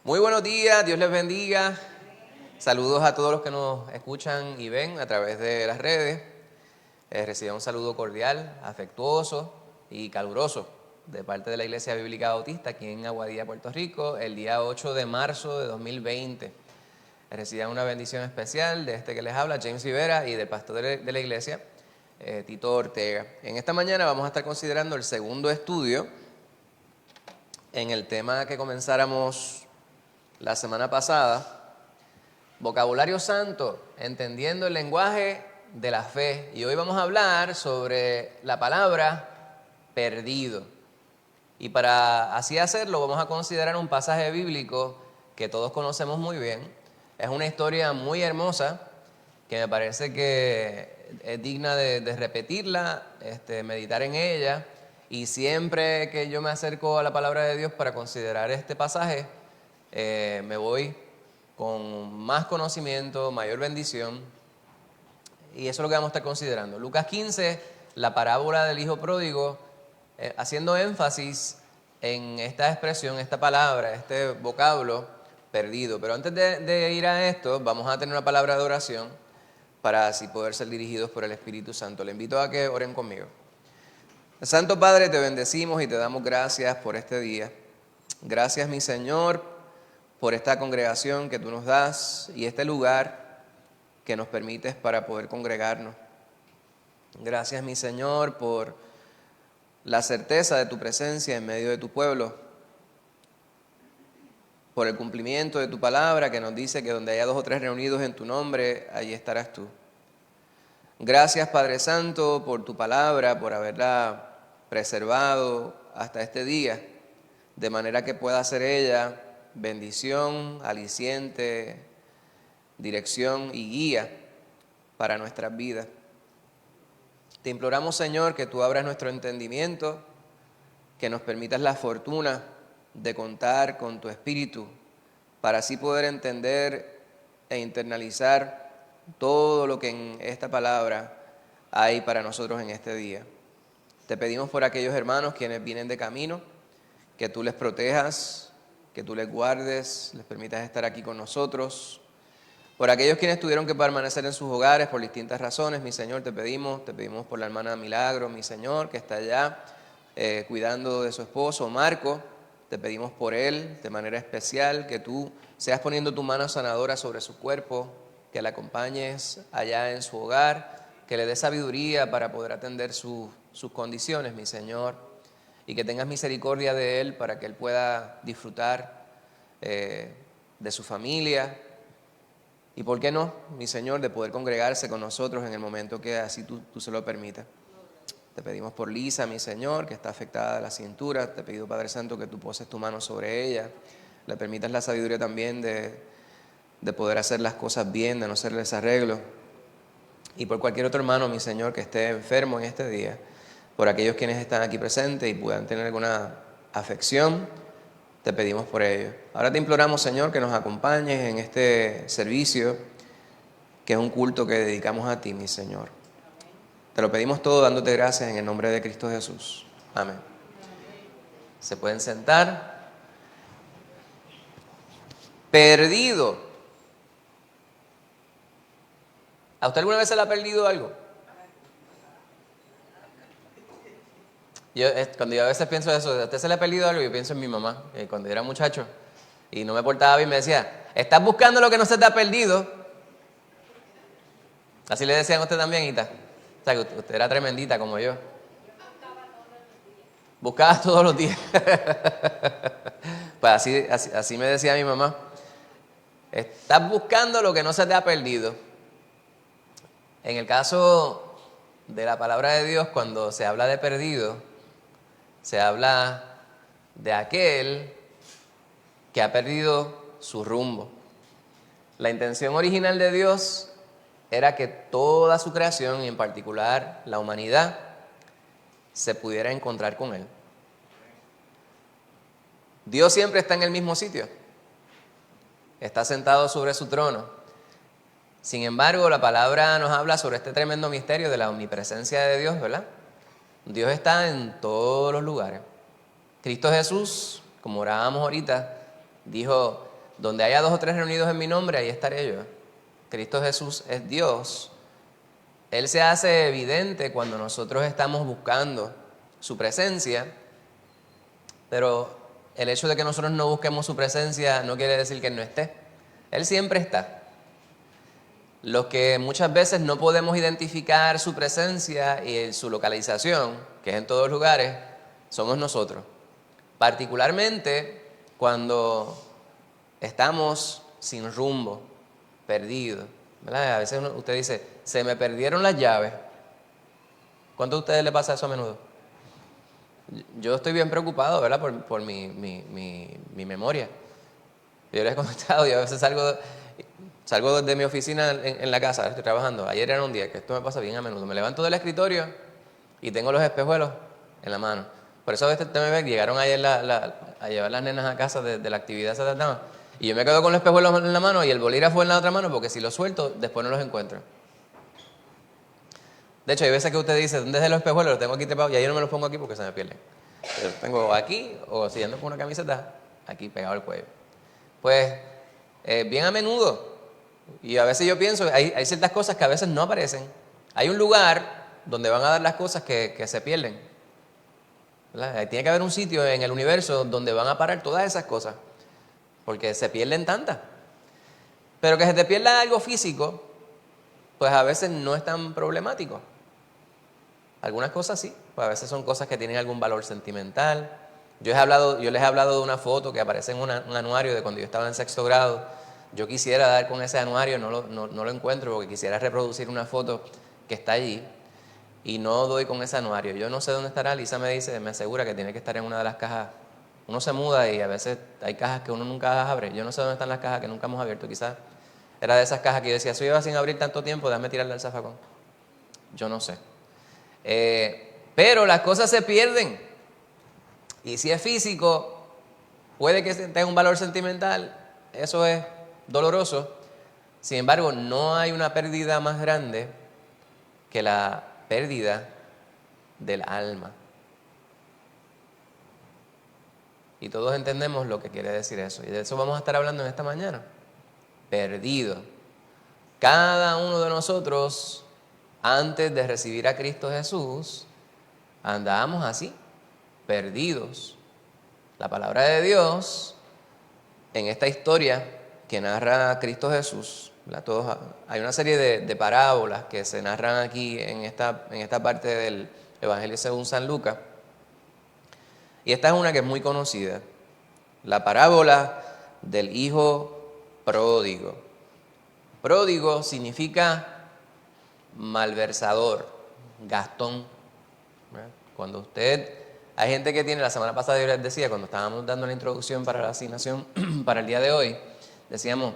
Muy buenos días, Dios les bendiga. Saludos a todos los que nos escuchan y ven a través de las redes. Reciban un saludo cordial, afectuoso y caluroso de parte de la Iglesia Bíblica Bautista aquí en Aguadilla, Puerto Rico, el día 8 de marzo de 2020. Reciban una bendición especial de este que les habla, James Rivera, y del pastor de la iglesia, Tito Ortega. En esta mañana vamos a estar considerando el segundo estudio en el tema que comenzáramos la semana pasada, vocabulario santo, entendiendo el lenguaje de la fe. Y hoy vamos a hablar sobre la palabra perdido. Y para así hacerlo vamos a considerar un pasaje bíblico que todos conocemos muy bien. Es una historia muy hermosa que me parece que es digna de repetirla, meditar en ella. Y siempre que yo me acerco a la palabra de Dios para considerar este pasaje, me voy con más conocimiento, mayor bendición, y eso es lo que vamos a estar considerando. Lucas 15, la parábola del hijo pródigo, haciendo énfasis en esta expresión, esta palabra, este vocablo perdido. Pero antes de ir a esto, vamos a tener una palabra de oración para así poder ser dirigidos por el Espíritu Santo. Le invito a que oren conmigo. Santo Padre, te bendecimos y te damos gracias por este día. Gracias, mi Señor, por esta congregación que tú nos das y este lugar que nos permites para poder congregarnos. Gracias, mi Señor, por la certeza de tu presencia en medio de tu pueblo, por el cumplimiento de tu palabra que nos dice que donde haya 2 o 3 reunidos en tu nombre, allí estarás tú. Gracias, Padre Santo, por tu palabra, por haberla preservado hasta este día, de manera que pueda ser ella bendición, aliciente, dirección y guía para nuestras vidas. Te imploramos, Señor, que tú abras nuestro entendimiento, que nos permitas la fortuna de contar con tu Espíritu para así poder entender e internalizar todo lo que en esta palabra hay para nosotros en este día. Te pedimos por aquellos hermanos quienes vienen de camino, que tú les protejas, que tú les guardes, les permitas estar aquí con nosotros. Por aquellos quienes tuvieron que permanecer en sus hogares por distintas razones, mi Señor, te pedimos por la hermana Milagro, mi Señor, que está allá cuidando de su esposo Marco. Te pedimos por él de manera especial, que tú seas poniendo tu mano sanadora sobre su cuerpo, que la acompañes allá en su hogar, que le des sabiduría para poder atender sus condiciones, mi Señor, y que tengas misericordia de él para que él pueda disfrutar de su familia y, ¿por qué no, mi Señor, de poder congregarse con nosotros en el momento que así tú se lo permitas? Te pedimos por Lisa, mi Señor, que está afectada de la cintura. Te pido, Padre Santo, que tú poses tu mano sobre ella, le permitas la sabiduría también de poder hacer las cosas bien, de no hacer desarreglos. Y por cualquier otro hermano, mi Señor, que esté enfermo en este día, por aquellos quienes están aquí presentes y puedan tener alguna afección, te pedimos por ello. Ahora te imploramos, Señor, que nos acompañes en este servicio, que es un culto que dedicamos a ti, mi Señor. Te lo pedimos todo dándote gracias en el nombre de Cristo Jesús. Amén. Se pueden sentar. Perdido. ¿A usted alguna vez se le ha perdido algo? Cuando yo a veces pienso eso, ¿a usted se le ha perdido algo? Yo pienso en mi mamá, cuando yo era muchacho y no me portaba bien, me decía, ¿estás buscando lo que no se te ha perdido? Así le decían a usted también, Ita. O sea, que usted era tremendita como yo. Buscaba todos los días. Pues así me decía mi mamá. Estás buscando lo que no se te ha perdido. En el caso de la palabra de Dios, cuando se habla de perdido, se habla de aquel que ha perdido su rumbo. La intención original de Dios era que toda su creación, y en particular la humanidad, se pudiera encontrar con Él. Dios siempre está en el mismo sitio. Está sentado sobre su trono. Sin embargo, la palabra nos habla sobre este tremendo misterio de la omnipresencia de Dios, ¿verdad? Dios está en todos los lugares. Cristo Jesús, como orábamos ahorita, dijo, donde haya 2 o 3 reunidos en mi nombre, ahí estaré yo. Cristo Jesús es Dios. Él se hace evidente cuando nosotros estamos buscando su presencia, pero el hecho de que nosotros no busquemos su presencia no quiere decir que Él no esté. Él siempre está. Los que muchas veces no podemos identificar su presencia y su localización, que es en todos lugares, somos nosotros. Particularmente cuando estamos sin rumbo, perdidos, ¿verdad? A veces usted dice, se me perdieron las llaves. ¿Cuánto a ustedes les pasa eso a menudo? Yo estoy bien preocupado, ¿verdad? Por mi memoria. Yo les he comentado, yo a veces salgo de mi oficina en la casa, estoy trabajando. Ayer era un día que esto me pasa bien a menudo. Me levanto del escritorio y tengo los espejuelos en la mano. Por eso a veces me ven, llegaron ayer a llevar las nenas a casa de la actividad esa de damas. Y yo me quedo con los espejuelos en la mano y el bolígrafo en la otra mano, porque si los suelto, después no los encuentro. De hecho, hay veces que usted dice, ¿dónde dejé los espejuelos? Los tengo aquí trepados y ahí no me los pongo aquí porque se me pierden. Los tengo aquí, o si ando con una camiseta, aquí pegado al cuello. Pues, bien a menudo. Y a veces yo pienso, hay ciertas cosas que a veces no aparecen. Hay un lugar donde van a dar las cosas que se pierden, ¿verdad? Tiene que haber un sitio en el universo donde van a parar todas esas cosas, porque se pierden tantas. Pero que se te pierda algo físico, pues a veces no es tan problemático. Algunas cosas sí, pues a veces son cosas que tienen algún valor sentimental. Yo les he hablado de una foto que aparece en un anuario de cuando yo estaba en 6º grado. Yo quisiera dar con ese anuario, no lo encuentro porque quisiera reproducir una foto que está allí y no doy con ese anuario. Yo no sé dónde estará, Lisa me asegura que tiene que estar en una de las cajas. Uno se muda y a veces hay cajas que uno nunca abre. Yo no sé dónde están las cajas que nunca hemos abierto. Quizás era de esas cajas que yo decía, si yo iba sin abrir tanto tiempo, déjame tirarle al zafacón. Yo no sé. Pero las cosas se pierden. Y si es físico, puede que tenga un valor sentimental. Eso es doloroso. Sin embargo, no hay una pérdida más grande que la pérdida del alma. Y todos entendemos lo que quiere decir eso. Y de eso vamos a estar hablando en esta mañana. Perdido. Cada uno de nosotros, antes de recibir a Cristo Jesús, andábamos así, perdidos. La palabra de Dios, en esta historia que narra Cristo Jesús, hay una serie de parábolas que se narran aquí en esta parte del Evangelio según San Lucas. Y esta es una que es muy conocida, la parábola del hijo pródigo. Pródigo significa malversador, gastón. Cuando hay gente que tiene, la semana pasada yo les decía, cuando estábamos dando la introducción para la asignación para el día de hoy, decíamos,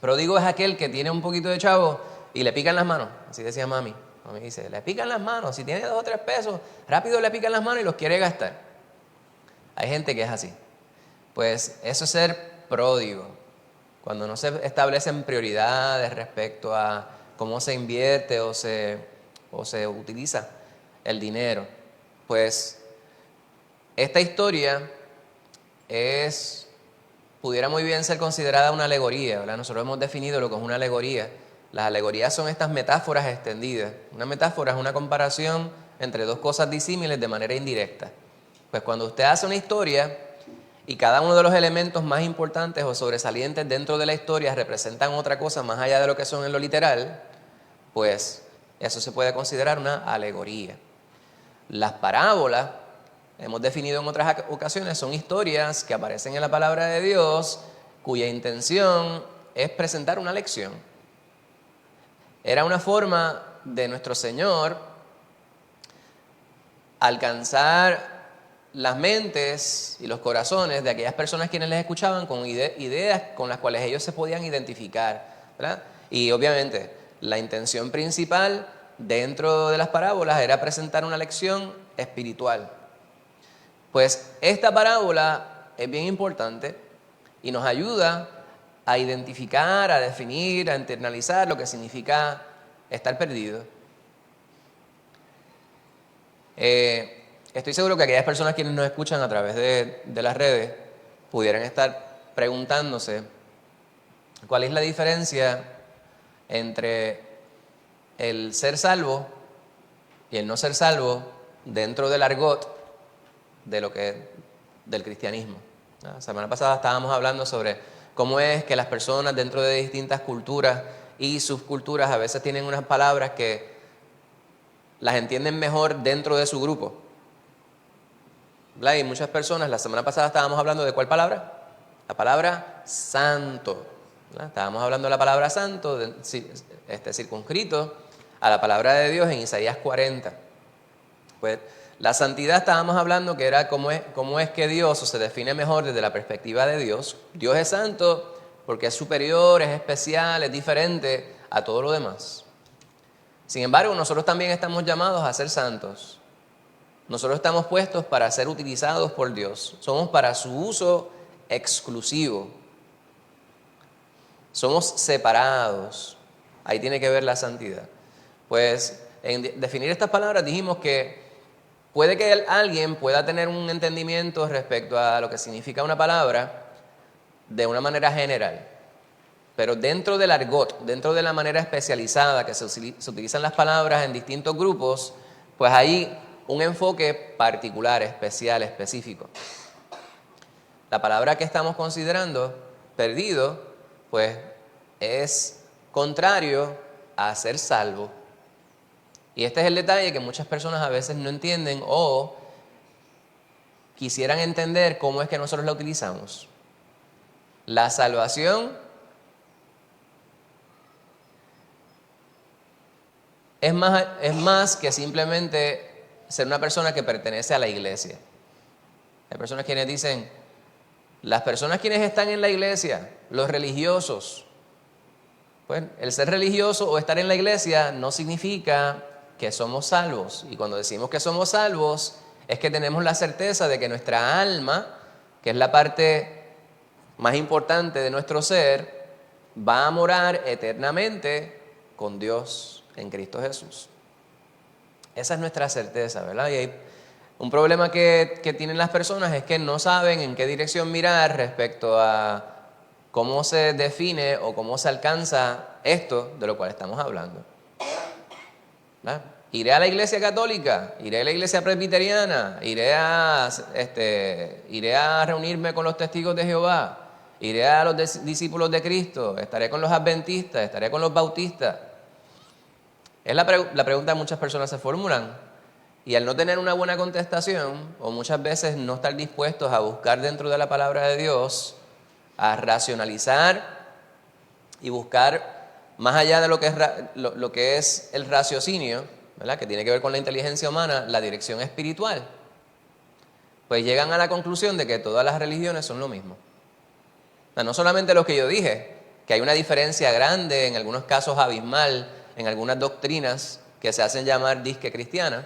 pródigo es aquel que tiene un poquito de chavo y le pican las manos, así decía mami. Mami dice, le pican las manos, si tiene 2 o 3 pesos, rápido le pican las manos y los quiere gastar. Hay gente que es así. Pues eso es ser pródigo. Cuando no se establecen prioridades respecto a cómo se invierte o se utiliza el dinero. Pues esta historia pudiera muy bien ser considerada una alegoría, ¿verdad? Nosotros hemos definido lo que es una alegoría. Las alegorías son estas metáforas extendidas. Una metáfora es una comparación entre 2 cosas disímiles de manera indirecta. Pues cuando usted hace una historia y cada uno de los elementos más importantes o sobresalientes dentro de la historia representan otra cosa más allá de lo que son en lo literal, pues eso se puede considerar una alegoría. Las parábolas, hemos definido en otras ocasiones, son historias que aparecen en la palabra de Dios cuya intención es presentar una lección. Era una forma de nuestro Señor alcanzar las mentes y los corazones de aquellas personas quienes les escuchaban con ideas con las cuales ellos se podían identificar, ¿verdad? Y obviamente la intención principal dentro de las parábolas era presentar una lección espiritual. Pues esta parábola es bien importante y nos ayuda a identificar, a definir, a internalizar lo que significa estar perdido. Estoy seguro que aquellas personas quienes nos escuchan a través de las redes pudieran estar preguntándose cuál es la diferencia entre el ser salvo y el no ser salvo dentro del argot de lo que del cristianismo. La semana pasada estábamos hablando sobre cómo es que las personas dentro de distintas culturas y subculturas a veces tienen unas palabras que las entienden mejor dentro de su grupo. Y muchas personas, la semana pasada estábamos hablando de ¿cuál palabra? La palabra santo. Estábamos hablando de la palabra santo, circunscrito a la palabra de Dios en Isaías 40. Pues la santidad estábamos hablando que era cómo es que Dios se define mejor desde la perspectiva de Dios. Dios es santo porque es superior, es especial, es diferente a todo lo demás. Sin embargo, nosotros también estamos llamados a ser santos. Nosotros estamos puestos para ser utilizados por Dios. Somos para su uso exclusivo. Somos separados. Ahí tiene que ver la santidad. Pues en definir estas palabras dijimos que puede que alguien pueda tener un entendimiento respecto a lo que significa una palabra de una manera general. Pero dentro del argot, dentro de la manera especializada que se utilizan las palabras en distintos grupos, pues hay un enfoque particular, especial, específico. La palabra que estamos considerando, perdido, pues es contrario a ser salvo. Y este es el detalle que muchas personas a veces no entienden o quisieran entender cómo es que nosotros la utilizamos. La salvación es más que simplemente ser una persona que pertenece a la iglesia. Hay personas quienes dicen, las personas quienes están en la iglesia, los religiosos, pues el ser religioso o estar en la iglesia no significa que somos salvos. Y cuando decimos que somos salvos, es que tenemos la certeza de que nuestra alma, que es la parte más importante de nuestro ser, va a morar eternamente con Dios en Cristo Jesús. Esa es nuestra certeza, ¿verdad? Y hay un problema que tienen las personas es que no saben en qué dirección mirar respecto a cómo se define o cómo se alcanza esto de lo cual estamos hablando. ¿Verdad? Iré a la iglesia católica, iré a la iglesia presbiteriana, iré a reunirme con los testigos de Jehová, iré a los discípulos de Cristo, estaré con los adventistas, estaré con los bautistas. Es la pregunta que muchas personas se formulan. Y al no tener una buena contestación, o muchas veces no estar dispuestos a buscar dentro de la palabra de Dios, a racionalizar y buscar más allá de lo que es el raciocinio, ¿verdad? Que tiene que ver con la inteligencia humana, la dirección espiritual, pues llegan a la conclusión de que todas las religiones son lo mismo. O sea, no solamente lo que yo dije, que hay una diferencia grande, en algunos casos abismal, en algunas doctrinas que se hacen llamar disque cristianas.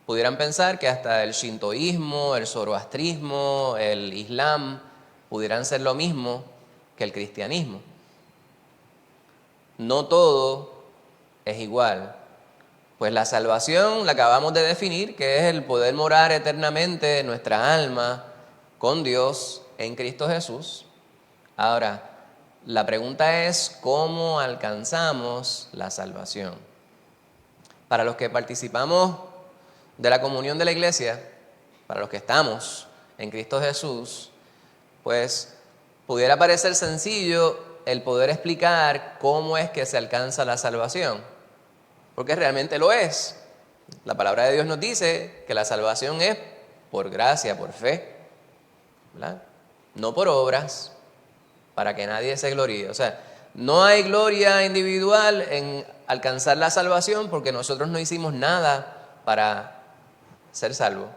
Pudieran pensar que hasta el shintoísmo, el zoroastrismo, el islam pudieran ser lo mismo que el cristianismo. No todo es igual. Pues la salvación la acabamos de definir, que es el poder morar eternamente nuestra alma con Dios en Cristo Jesús. Ahora, la pregunta es ¿cómo alcanzamos la salvación? Para los que participamos de la comunión de la iglesia, para los que estamos en Cristo Jesús, pues pudiera parecer sencillo el poder explicar cómo es que se alcanza la salvación, porque realmente lo es. La palabra de Dios nos dice que la salvación es por gracia, por fe, ¿verdad? No por obras, para que nadie se gloríe. O sea, no hay gloria individual en alcanzar la salvación porque nosotros no hicimos nada para ser salvo.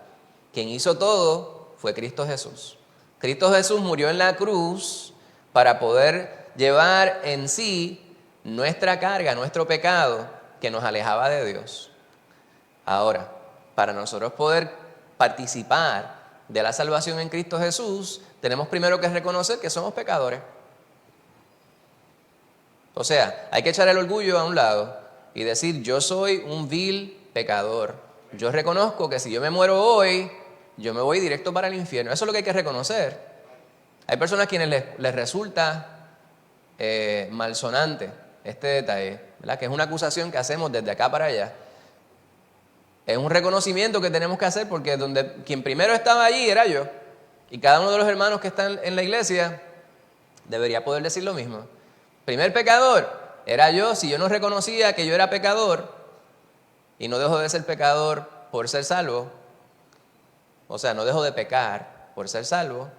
Quien hizo todo fue Cristo Jesús. Cristo Jesús murió en la cruz para poder llevar en sí nuestra carga, nuestro pecado que nos alejaba de Dios. Ahora, para nosotros poder participar de la salvación en Cristo Jesús, tenemos primero que reconocer que somos pecadores. O sea, hay que echar el orgullo a un lado y decir, yo soy un vil pecador. Yo reconozco que si yo me muero hoy, yo me voy directo para el infierno. Eso es lo que hay que reconocer. Hay personas a quienes les resulta malsonante este detalle, ¿verdad? Que es una acusación que hacemos desde acá para allá. Es un reconocimiento que tenemos que hacer porque quien primero estaba allí era yo. Y cada uno de los hermanos que están en la iglesia debería poder decir lo mismo. Primer pecador era yo. Si yo no reconocía que yo era pecador y no dejo de ser pecador por ser salvo, o sea, no dejo de pecar por ser salvo.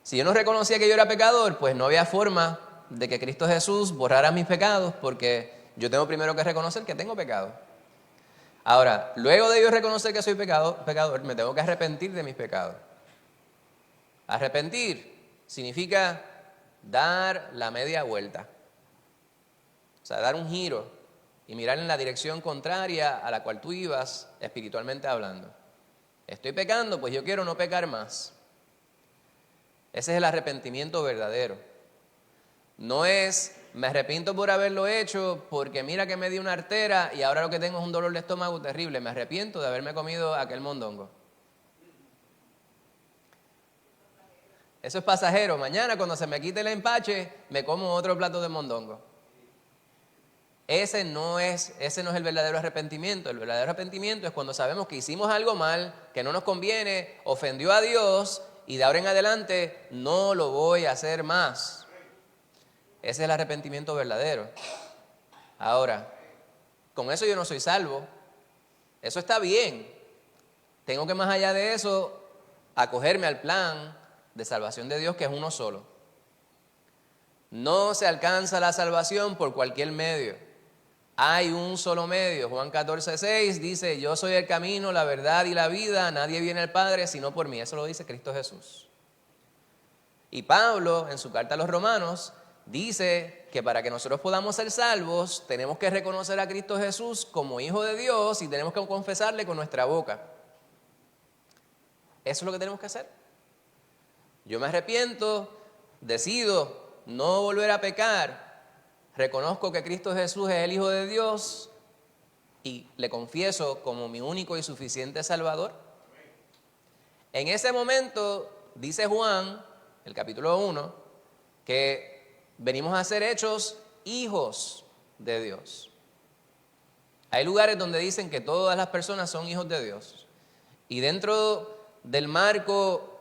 Si yo no reconocía que yo era pecador, pues no había forma de que Cristo Jesús borrara mis pecados porque yo tengo primero que reconocer que tengo pecado. Ahora, luego de yo reconocer que soy pecador, me tengo que arrepentir de mis pecados. Arrepentir significa dar la media vuelta. O sea, dar un giro y mirar en la dirección contraria a la cual tú ibas espiritualmente hablando. Estoy pecando, pues yo quiero no pecar más. Ese es el arrepentimiento verdadero. No es, me arrepiento por haberlo hecho porque mira que me di una artera y ahora lo que tengo es un dolor de estómago terrible. Me arrepiento de haberme comido aquel mondongo. Eso es pasajero. Mañana cuando se me quite el empache, me como otro plato de mondongo. Ese no es el verdadero arrepentimiento. El verdadero arrepentimiento es cuando sabemos que hicimos algo mal, que no nos conviene, ofendió a Dios y de ahora en adelante no lo voy a hacer más. Ese es el arrepentimiento verdadero. Ahora, con eso yo no soy salvo. Eso está bien. Tengo que más allá de eso acogerme al plan de salvación de Dios, que es uno solo. No se alcanza la salvación por cualquier medio. Hay un solo medio. Juan 14:6 dice, yo soy el camino, la verdad y la vida. Nadie viene al Padre sino por mí. Eso lo dice Cristo Jesús. Y Pablo, en su carta a los Romanos, dice que para que nosotros podamos ser salvos, tenemos que reconocer a Cristo Jesús como Hijo de Dios y tenemos que confesarle con nuestra boca. Eso es lo que tenemos que hacer. Yo me arrepiento, decido no volver a pecar, reconozco que Cristo Jesús es el Hijo de Dios y le confieso como mi único y suficiente Salvador. En ese momento, dice Juan, el capítulo 1, que venimos a ser hechos hijos de Dios. Hay lugares donde dicen que todas las personas son hijos de Dios. Y dentro del marco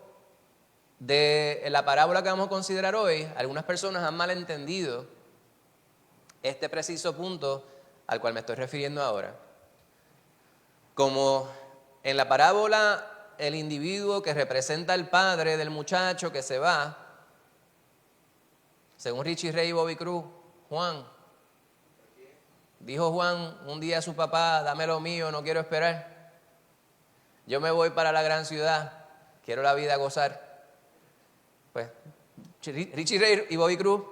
de la parábola que vamos a considerar hoy, algunas personas han malentendido este preciso punto al cual me estoy refiriendo ahora. Como en la parábola el individuo que representa al padre del muchacho que se va, según Richie Ray y Bobby Cruz, Juan, dijo Juan un día a su papá, dame lo mío, no quiero esperar. Yo me voy para la gran ciudad, quiero la vida gozar. Pues Richie Ray y Bobby Cruz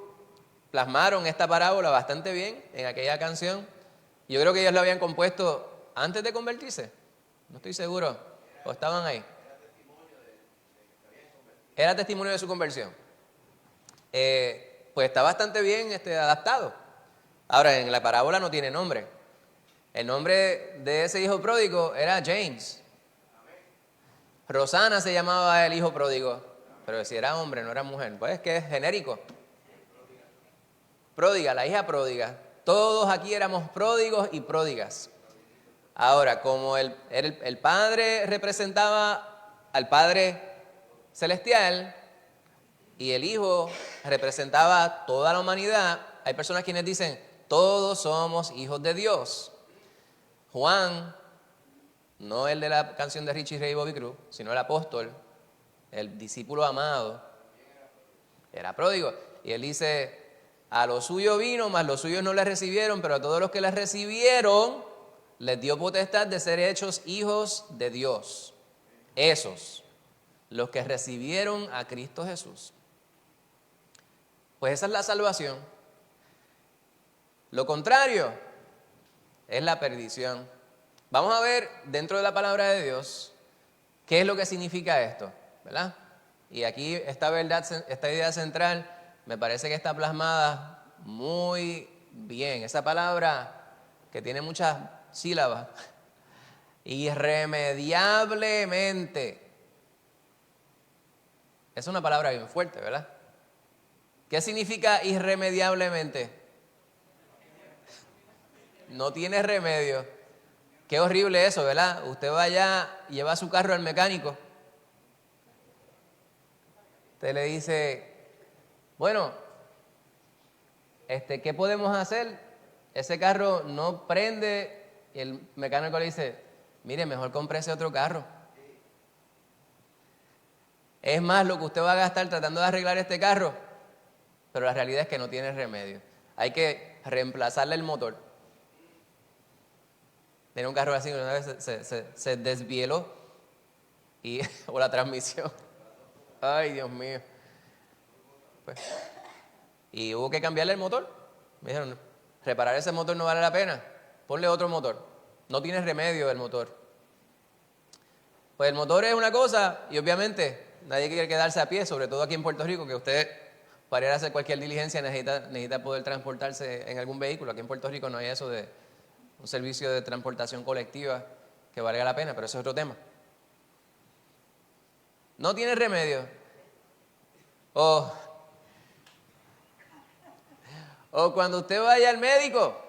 plasmaron esta parábola bastante bien en aquella canción. Yo creo que ellos la habían compuesto antes de convertirse. No estoy seguro. ¿O estaban ahí? Era testimonio de su conversión. Pues está bastante bien adaptado. Ahora, en la parábola no tiene nombre. El nombre de ese hijo pródigo era James. Rosana se llamaba el hijo pródigo. Pero si era hombre, no era mujer. Pues es que es genérico. Pródiga, la hija pródiga. Todos aquí éramos pródigos y pródigas. Ahora, como el Padre representaba al Padre Celestial y el Hijo representaba toda la humanidad, hay personas quienes dicen, todos somos hijos de Dios. Juan, no el de la canción de Richie Ray y Bobby Cruz, sino el apóstol, el discípulo amado, era pródigo. Y él dice, a los suyos vino, mas los suyos no le recibieron, pero a todos los que le recibieron, les dio potestad de ser hechos hijos de Dios. Esos, los que recibieron a Cristo Jesús. Pues esa es la salvación. Lo contrario es la perdición. Vamos a ver dentro de la palabra de Dios qué es lo que significa esto, ¿verdad? Y aquí esta verdad, esta idea central, me parece que está plasmada muy bien. Esa palabra que tiene muchas sílabas. Irremediablemente. Es una palabra bien fuerte, ¿verdad? ¿Qué significa irremediablemente? No tiene remedio. Qué horrible eso, ¿verdad? Usted va allá, lleva su carro al mecánico. Usted le dice, bueno, ¿qué podemos hacer? Ese carro no prende. Y el mecánico le dice, mire, mejor cómprese otro carro. Es más lo que usted va a gastar tratando de arreglar este carro, pero la realidad es que no tiene remedio. Hay que reemplazarle el motor. Tenía un carro así, una vez se desvieló o la transmisión. Ay, Dios mío. Pues, y hubo que cambiarle el motor. Me dijeron, reparar ese motor no vale la pena. Ponle otro motor. No tiene remedio el motor. Pues el motor es una cosa y obviamente nadie quiere quedarse a pie, sobre todo aquí en Puerto Rico, que usted para ir a hacer cualquier diligencia necesita poder transportarse en algún vehículo. Aquí en Puerto Rico no hay eso de un servicio de transportación colectiva que valga la pena, pero eso es otro tema. No tiene remedio. O cuando usted vaya al médico,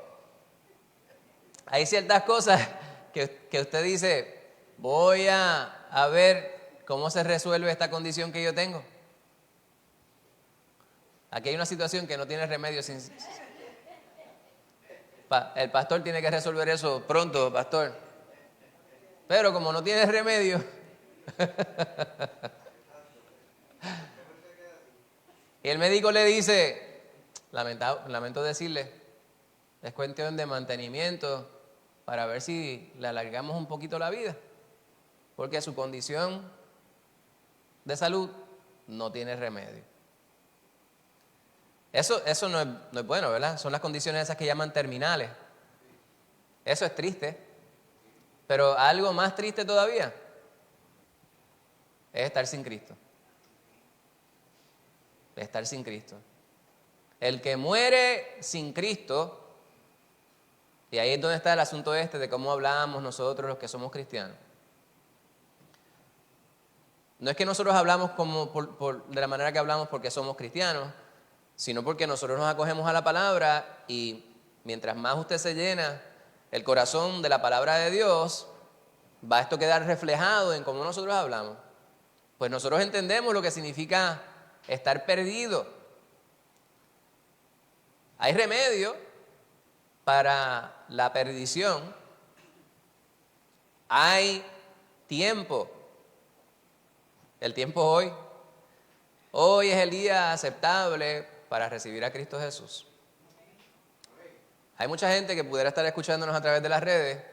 hay ciertas cosas que usted dice, voy a ver cómo se resuelve esta condición que yo tengo. Aquí hay una situación que no tiene remedio. El pastor tiene que resolver eso pronto, pastor. Pero como no tiene remedio, y el médico le dice, lamento decirle, es cuestión de mantenimiento para ver si le alargamos un poquito la vida, porque su condición de salud no tiene remedio. Eso no es bueno, ¿verdad? Son las condiciones esas que llaman terminales. Eso es triste. Pero algo más triste todavía es estar sin Cristo. Estar sin Cristo. El que muere sin Cristo, y ahí es donde está el asunto de cómo hablamos nosotros los que somos cristianos. No es que nosotros hablamos de la manera que hablamos porque somos cristianos, sino porque nosotros nos acogemos a la palabra y mientras más usted se llena el corazón de la palabra de Dios, va esto a quedar reflejado en cómo nosotros hablamos. Pues nosotros entendemos lo que significa estar perdido. Hay remedio para la perdición. Hay tiempo. El tiempo hoy. Hoy es el día aceptable para recibir a Cristo Jesús. Hay mucha gente que pudiera estar escuchándonos a través de las redes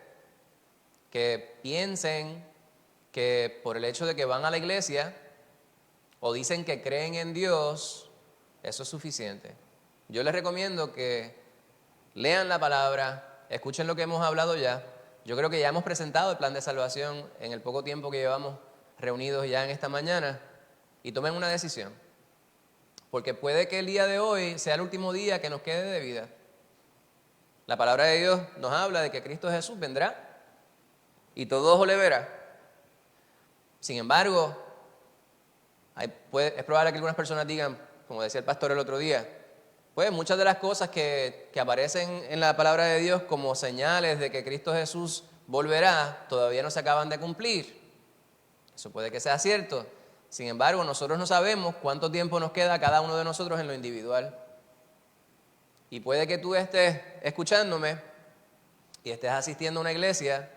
que piensen que por el hecho de que van a la iglesia o dicen que creen en Dios, eso es suficiente. Yo les recomiendo que lean la palabra, escuchen lo que hemos hablado ya. Yo creo que ya hemos presentado el plan de salvación en el poco tiempo que llevamos reunidos ya en esta mañana y tomen una decisión. Porque puede que el día de hoy sea el último día que nos quede de vida. La palabra de Dios nos habla de que Cristo Jesús vendrá y todo ojo le verá. Sin embargo, es probable que algunas personas digan, como decía el pastor el otro día, pues muchas de las cosas que aparecen en la palabra de Dios como señales de que Cristo Jesús volverá, todavía no se acaban de cumplir. Eso puede que sea cierto. Sin embargo, nosotros no sabemos cuánto tiempo nos queda a cada uno de nosotros en lo individual. Y puede que tú estés escuchándome y estés asistiendo a una iglesia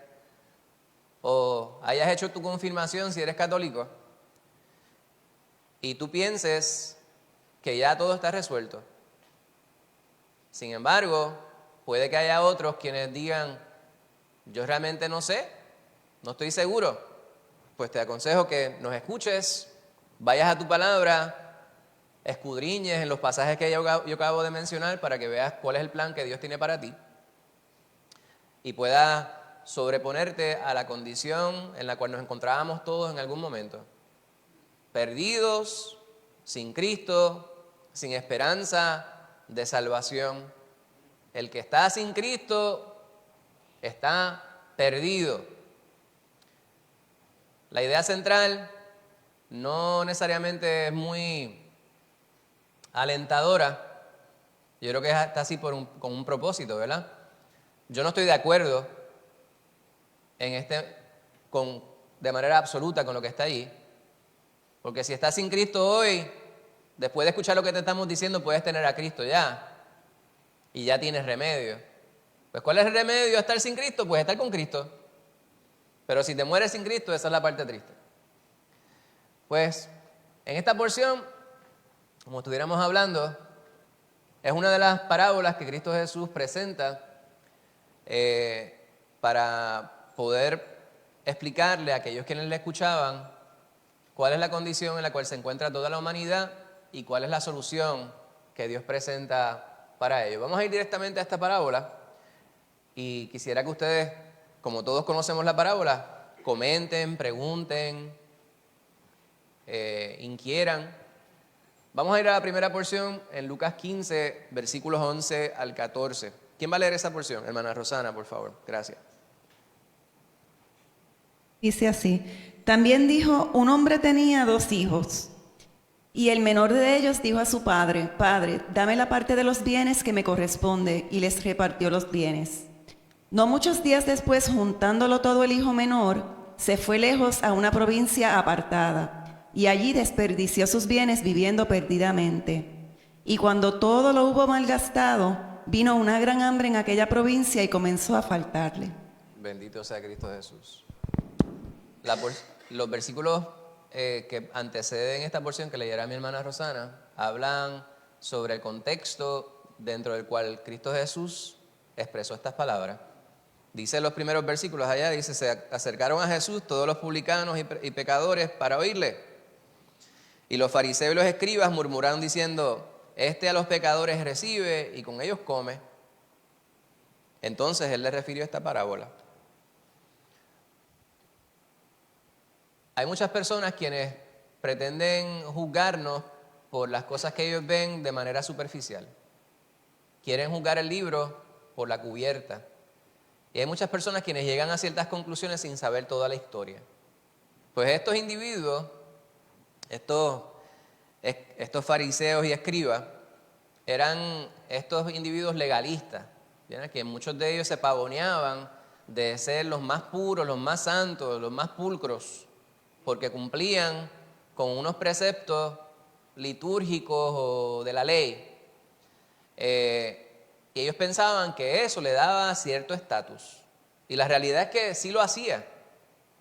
o hayas hecho tu confirmación si eres católico y tú pienses que ya todo está resuelto. Sin embargo, puede que haya otros quienes digan, yo realmente no sé, no estoy seguro. Pues te aconsejo que nos escuches, vayas a tu palabra, escudriñes en los pasajes que yo acabo de mencionar para que veas cuál es el plan que Dios tiene para ti y puedas sobreponerte a la condición en la cual nos encontrábamos todos en algún momento. Perdidos, sin Cristo, sin esperanza de salvación. El que está sin Cristo está perdido. La idea central no necesariamente es muy alentadora. Yo creo que está así con un propósito, ¿verdad? Yo no estoy de acuerdo de manera absoluta con lo que está ahí, porque si estás sin Cristo hoy, después de escuchar lo que te estamos diciendo, puedes tener a Cristo ya, y ya tienes remedio. Pues ¿cuál es el remedio a estar sin Cristo? Pues estar con Cristo. Pero si te mueres sin Cristo, esa es la parte triste. Pues en esta porción, como estuviéramos hablando, es una de las parábolas que Cristo Jesús presenta para poder explicarle a aquellos quienes le escuchaban cuál es la condición en la cual se encuentra toda la humanidad y cuál es la solución que Dios presenta para ello. Vamos a ir directamente a esta parábola y quisiera que ustedes, como todos conocemos la parábola, comenten, pregunten, inquieran. Vamos a ir a la primera porción en Lucas 15, versículos 11 al 14. ¿Quién va a leer esa porción? Hermana Rosana, por favor. Gracias. Dice así: también dijo, un hombre tenía 2 hijos, y el menor de ellos dijo a su padre, Padre, dame la parte de los bienes que me corresponde, y les repartió los bienes. No muchos días después, juntándolo todo el hijo menor, se fue lejos a una provincia apartada, y allí desperdició sus bienes viviendo perdidamente. Y cuando todo lo hubo malgastado, vino una gran hambre en aquella provincia y comenzó a faltarle. Bendito sea Cristo Jesús. Los versículos que anteceden esta porción que leyera mi hermana Rosana hablan sobre el contexto dentro del cual Cristo Jesús expresó estas palabras. Dice los primeros versículos allá, dice, se acercaron a Jesús todos los publicanos y pecadores para oírle. Y los fariseos y los escribas murmuraron diciendo, este a los pecadores recibe y con ellos come. Entonces él les refirió esta parábola. Hay muchas personas quienes pretenden juzgarnos por las cosas que ellos ven de manera superficial. Quieren juzgar el libro por la cubierta. Y hay muchas personas quienes llegan a ciertas conclusiones sin saber toda la historia. Pues estos individuos, estos fariseos y escribas, eran estos individuos legalistas, ¿verdad? Que muchos de ellos se pavoneaban de ser los más puros, los más santos, los más pulcros, porque cumplían con unos preceptos litúrgicos o de la ley. Y ellos pensaban que eso le daba cierto estatus. Y la realidad es que sí lo hacía,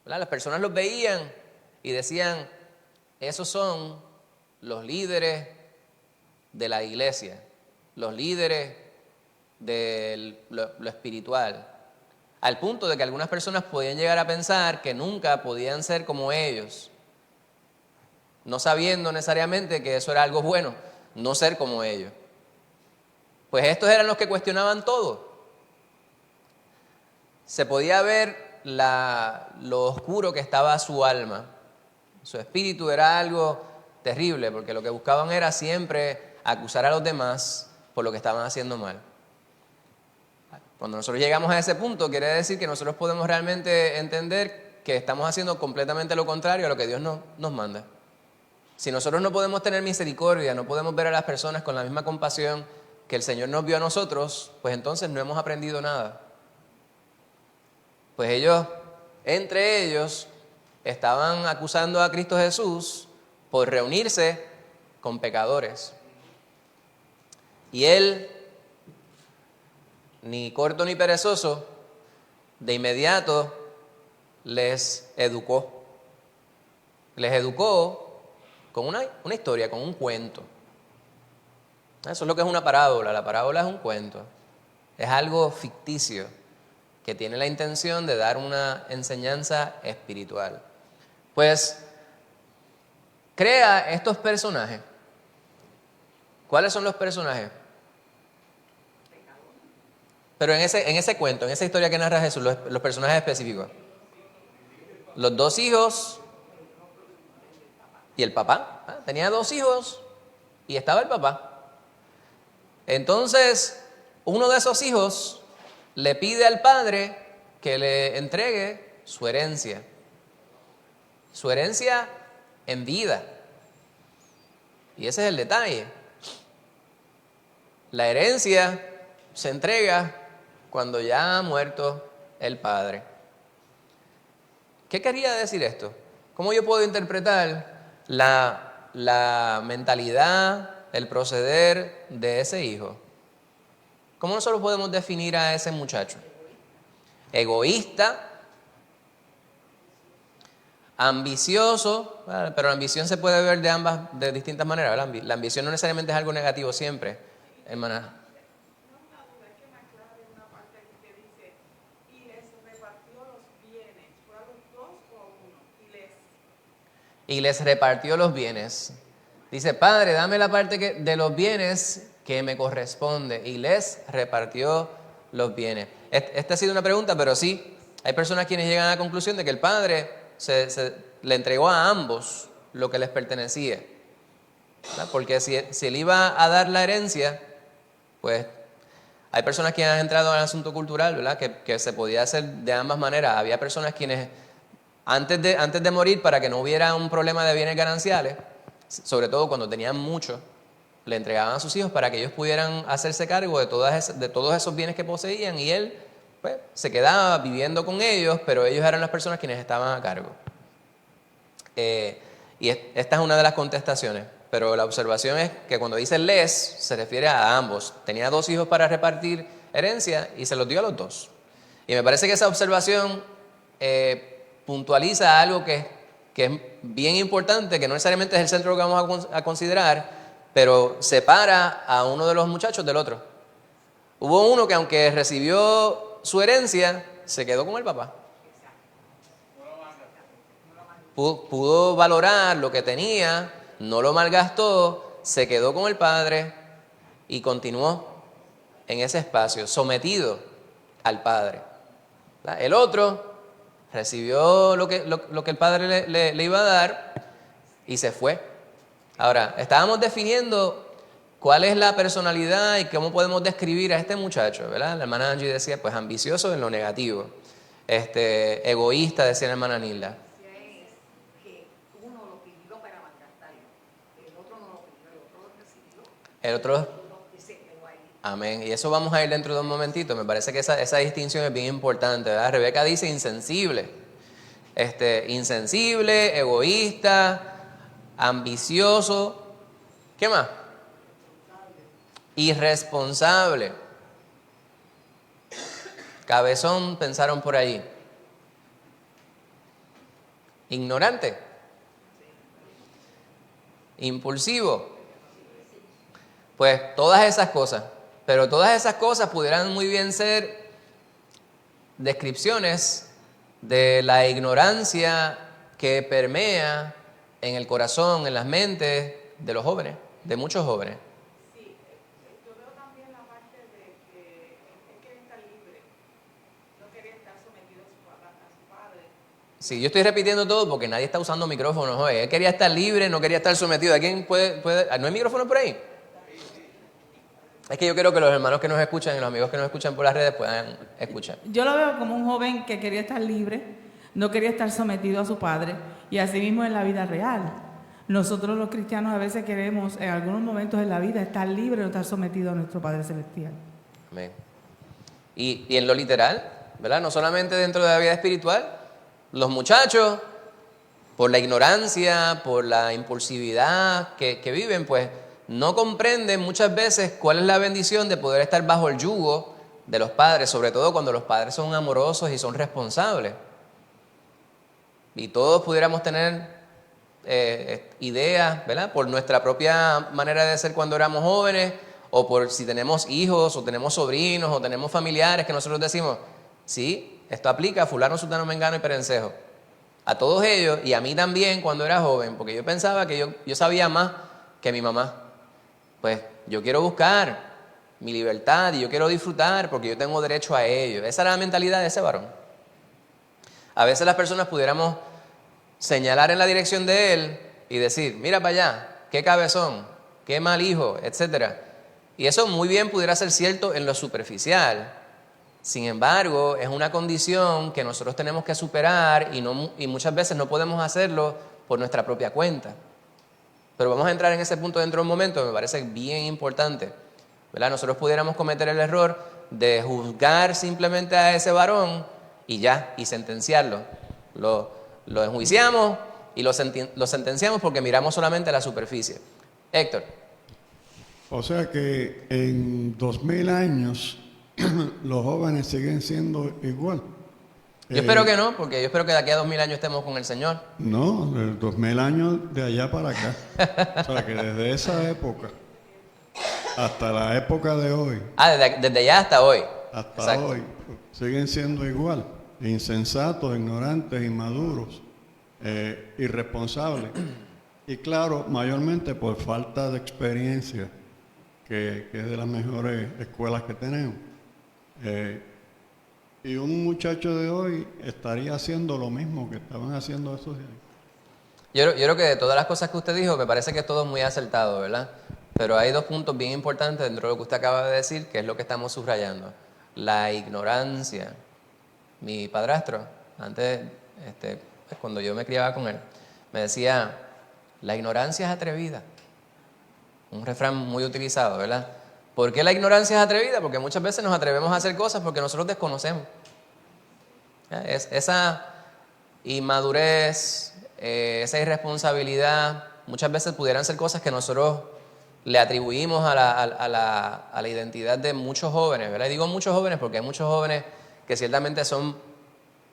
¿verdad? Las personas los veían y decían, esos son los líderes de la iglesia, los líderes de lo espiritual. Al punto de que algunas personas podían llegar a pensar que nunca podían ser como ellos, no sabiendo necesariamente que eso era algo bueno, no ser como ellos. Pues estos eran los que cuestionaban todo. Se podía ver lo oscuro que estaba su alma. Su espíritu era algo terrible, porque lo que buscaban era siempre acusar a los demás por lo que estaban haciendo mal. Cuando nosotros llegamos a ese punto, quiere decir que nosotros podemos realmente entender que estamos haciendo completamente lo contrario a lo que Dios nos manda. Si nosotros no podemos tener misericordia, no podemos ver a las personas con la misma compasión que el Señor nos vio a nosotros, pues entonces no hemos aprendido nada. Pues entre ellos, estaban acusando a Cristo Jesús por reunirse con pecadores. Y Él, ni corto ni perezoso, de inmediato les educó. Les educó con una historia, con un cuento. Eso es lo que es una parábola. La parábola es un cuento. Es algo ficticio que tiene la intención de dar una enseñanza espiritual. Pues crea estos personajes. ¿Cuáles son los personajes? Pero en ese cuento, en esa historia que narra Jesús, los personajes específicos. Los 2 hijos y el papá. Tenía 2 hijos y estaba el papá. Entonces, uno de esos hijos le pide al padre que le entregue su herencia. Su herencia en vida. Y ese es el detalle. La herencia se entrega cuando ya ha muerto el padre. ¿Qué quería decir esto? ¿Cómo yo puedo interpretar la mentalidad, el proceder de ese hijo? ¿Cómo nosotros podemos definir a ese muchacho? Egoísta, ambicioso, pero la ambición se puede ver de distintas maneras, ¿verdad? La ambición no necesariamente es algo negativo siempre, hermana. Y les repartió los bienes. Dice, Padre, dame la parte de los bienes que me corresponde. Y les repartió los bienes. Esta ha sido una pregunta, pero sí, hay personas quienes llegan a la conclusión de que el Padre le entregó a ambos lo que les pertenecía. ¿Verdad? Porque si él iba a dar la herencia, pues hay personas que han entrado al asunto cultural, ¿verdad? Que se podía hacer de ambas maneras. Había personas quienes antes de morir, para que no hubiera un problema de bienes gananciales, sobre todo cuando tenían mucho, le entregaban a sus hijos para que ellos pudieran hacerse cargo de todos esos bienes que poseían, y él pues, se quedaba viviendo con ellos, pero ellos eran las personas quienes estaban a cargo. Y esta es una de las contestaciones, pero la observación es que cuando dice les, se refiere a ambos. Tenía 2 hijos para repartir herencia y se los dio a los 2. Y me parece que esa observación puntualiza algo que es bien importante, que no necesariamente es el centro que vamos a considerar, pero separa a uno de los muchachos del otro. Hubo uno que, aunque recibió su herencia, se quedó con el papá. Pudo valorar lo que tenía, no lo malgastó, se quedó con el padre y continuó en ese espacio, sometido al padre. El otro recibió lo que el padre le iba a dar y se fue. Ahora, estábamos definiendo cuál es la personalidad y cómo podemos describir a este muchacho, ¿verdad? La hermana Angie decía, pues ambicioso en lo negativo, egoísta, decía la hermana Nilda. El otro, amén. Y eso vamos a ir dentro de un momentito. Me parece que esa distinción es bien importante, ¿verdad? Rebeca dice insensible. Insensible, egoísta, ambicioso. ¿Qué más? Irresponsable. Cabezón, pensaron por ahí. Ignorante. Impulsivo. Pues todas esas cosas. Pero todas esas cosas pudieran muy bien ser descripciones de la ignorancia que permea en el corazón, en las mentes de los jóvenes, de muchos jóvenes. Sí, yo veo también la parte de que él quería estar libre, no quería estar sometido a su padre. Sí, yo estoy repitiendo todo porque nadie está usando micrófonos hoy. Él quería estar libre, no quería estar sometido. ¿Alguien puede? ¿No hay micrófono por ahí? Es que yo quiero que los hermanos que nos escuchan y los amigos que nos escuchan por las redes puedan escuchar. Yo lo veo como un joven que quería estar libre, no quería estar sometido a su padre, y así mismo en la vida real. Nosotros los cristianos a veces queremos en algunos momentos de la vida estar libres, no estar sometidos a nuestro Padre Celestial. Amén. Y en lo literal, ¿verdad? No solamente dentro de la vida espiritual, los muchachos, por la ignorancia, por la impulsividad que viven, pues no comprenden muchas veces cuál es la bendición de poder estar bajo el yugo de los padres, sobre todo cuando los padres son amorosos y son responsables. Y todos pudiéramos tener ideas, ¿verdad? Por nuestra propia manera de ser cuando éramos jóvenes, o por si tenemos hijos, o tenemos sobrinos, o tenemos familiares que nosotros decimos, sí, esto aplica a fulano, sutano, mengano y perencejo. A todos ellos, y a mí también cuando era joven, porque yo pensaba que yo sabía más que mi mamá. Pues yo quiero buscar mi libertad y yo quiero disfrutar porque yo tengo derecho a ello. Esa era la mentalidad de ese varón. A veces las personas pudiéramos señalar en la dirección de él y decir, mira para allá, qué cabezón, qué mal hijo, etc. Y eso muy bien pudiera ser cierto en lo superficial. Sin embargo, es una condición que nosotros tenemos que superar y muchas veces no podemos hacerlo por nuestra propia cuenta. Pero vamos a entrar en ese punto dentro de un momento, me parece bien importante, ¿verdad? Nosotros pudiéramos cometer el error de juzgar simplemente a ese varón y ya, y sentenciarlo. Lo enjuiciamos y lo sentenciamos porque miramos solamente la superficie. Héctor. O sea que en 2000 años los jóvenes siguen siendo igual. Yo espero que no, porque yo espero que de aquí a 2000 años estemos con el Señor. No, de 2000 años de allá para acá. O sea que desde esa época hasta la época de hoy. Desde allá hasta hoy. Hasta Exacto. hoy siguen siendo igual. Insensatos, ignorantes, inmaduros, irresponsables. Y claro, mayormente por falta de experiencia, que es de las mejores escuelas que tenemos. Y un muchacho de hoy estaría haciendo lo mismo que estaban haciendo esos días. Yo creo que de todas las cosas que usted dijo, me parece que todo es muy acertado, ¿verdad? Pero hay dos puntos bien importantes dentro de lo que usted acaba de decir, que es lo que estamos subrayando. La ignorancia. Mi padrastro, antes, cuando yo me criaba con él, me decía, la ignorancia es atrevida. Un refrán muy utilizado, ¿verdad? ¿Por qué la ignorancia es atrevida? Porque muchas veces nos atrevemos a hacer cosas porque nosotros desconocemos. Esa inmadurez, esa irresponsabilidad, muchas veces pudieran ser cosas que nosotros le atribuimos a la identidad de muchos jóvenes, ¿verdad? Y digo muchos jóvenes porque hay muchos jóvenes que ciertamente son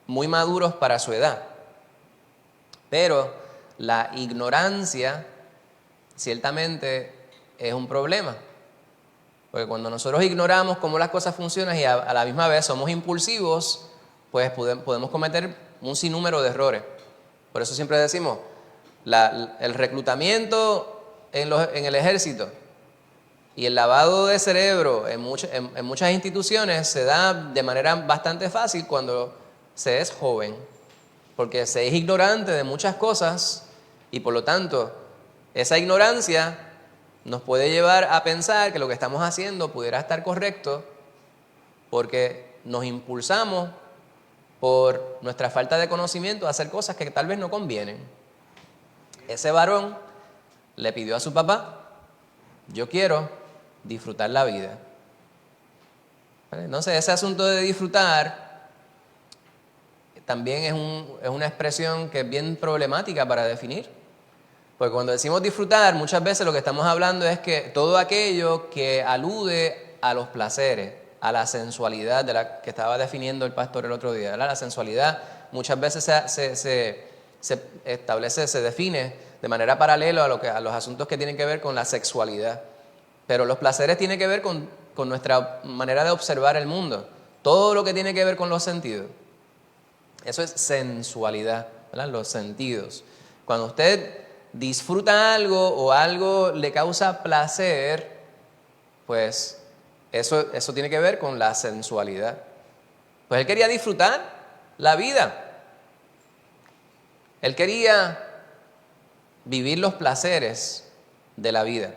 muy maduros para su edad. Pero la ignorancia ciertamente es un problema. Porque cuando nosotros ignoramos cómo las cosas funcionan y a la misma vez somos impulsivos, pues podemos cometer un sinnúmero de errores. Por eso siempre decimos, el reclutamiento en el ejército y el lavado de cerebro en muchas instituciones se da de manera bastante fácil cuando se es joven. Porque se es ignorante de muchas cosas y por lo tanto esa ignorancia nos puede llevar a pensar que lo que estamos haciendo pudiera estar correcto porque nos impulsamos por nuestra falta de conocimiento a hacer cosas que tal vez no convienen. Ese varón le pidió a su papá, yo quiero disfrutar la vida. Entonces ese asunto de disfrutar también es una expresión que es bien problemática para definir. Porque cuando decimos disfrutar, muchas veces lo que estamos hablando es que todo aquello que alude a los placeres, a la sensualidad de la que estaba definiendo el pastor el otro día, ¿verdad? La sensualidad muchas veces se establece, se define de manera paralela a los asuntos que tienen que ver con la sexualidad. Pero los placeres tienen que ver con nuestra manera de observar el mundo. Todo lo que tiene que ver con los sentidos. Eso es sensualidad, ¿verdad? Los sentidos. Cuando usted disfruta algo o algo le causa placer, pues eso tiene que ver con la sensualidad. Pues él quería disfrutar la vida. Él quería vivir los placeres de la vida.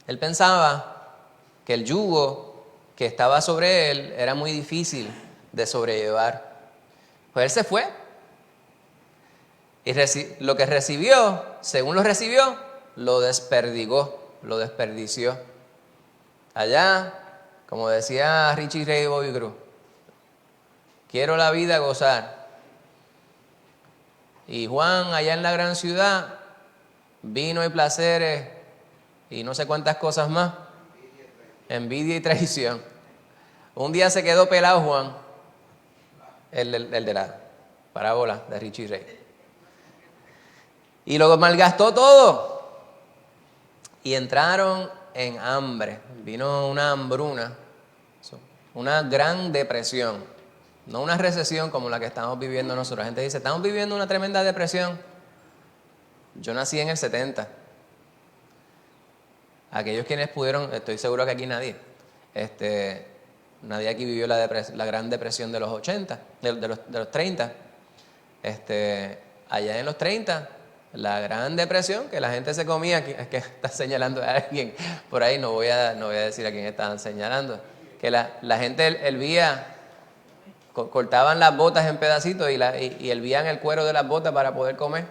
Él pensaba que el yugo que estaba sobre él era muy difícil de sobrellevar. Pues él se fue. Y lo que recibió, según lo recibió, lo desperdigó, lo desperdició. Allá, como decía Richie Ray y Bobby Cruz, quiero la vida gozar. Y Juan, allá en la gran ciudad, vino y placeres y no sé cuántas cosas más. Envidia y traición. Un día se quedó pelado Juan, el de la parábola de Richie Ray. Y lo malgastó todo. Y entraron en hambre. Vino una hambruna, una gran depresión. No una recesión como la que estamos viviendo nosotros. La gente dice, estamos viviendo una tremenda depresión. Yo nací en el 70. Aquellos quienes pudieron, estoy seguro que aquí nadie. Nadie aquí vivió la gran depresión de los 80, de los 30. Allá en los 30, la gran depresión, que la gente se comía, es que está señalando a alguien por ahí, no voy a decir a quién estaban señalando, que la gente hervía cortaban las botas en pedacitos y hervían el cuero de las botas para poder comer.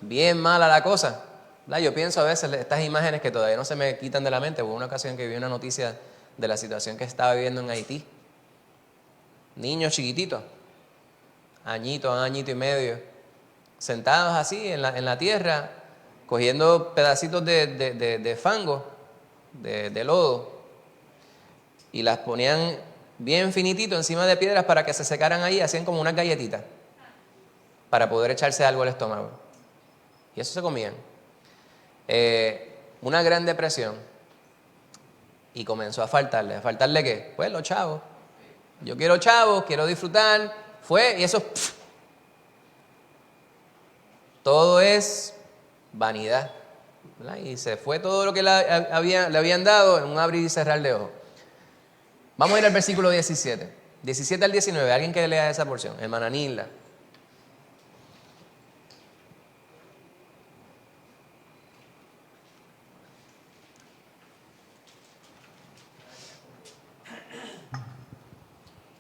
Bien mala la cosa. ¿Verdad? Yo pienso a veces estas imágenes que todavía no se me quitan de la mente. Hubo una ocasión que vi una noticia de la situación que estaba viviendo en Haití. Niños chiquititos, añito y medio, sentados así en la tierra, cogiendo pedacitos de fango, de lodo, y las ponían bien finitito encima de piedras para que se secaran ahí, hacían como unas galletitas para poder echarse algo al estómago. Y eso se comían. Una gran depresión. Y comenzó a faltarle. ¿A faltarle qué? Pues los chavos. Yo quiero chavos, quiero disfrutar. Fue, y eso... todo es vanidad. ¿Verdad? Y se fue todo lo que le habían dado en un abrir y cerrar de ojos. Vamos a ir al versículo 17. 17 al 19. Alguien que lea esa porción. Hermana Nilda.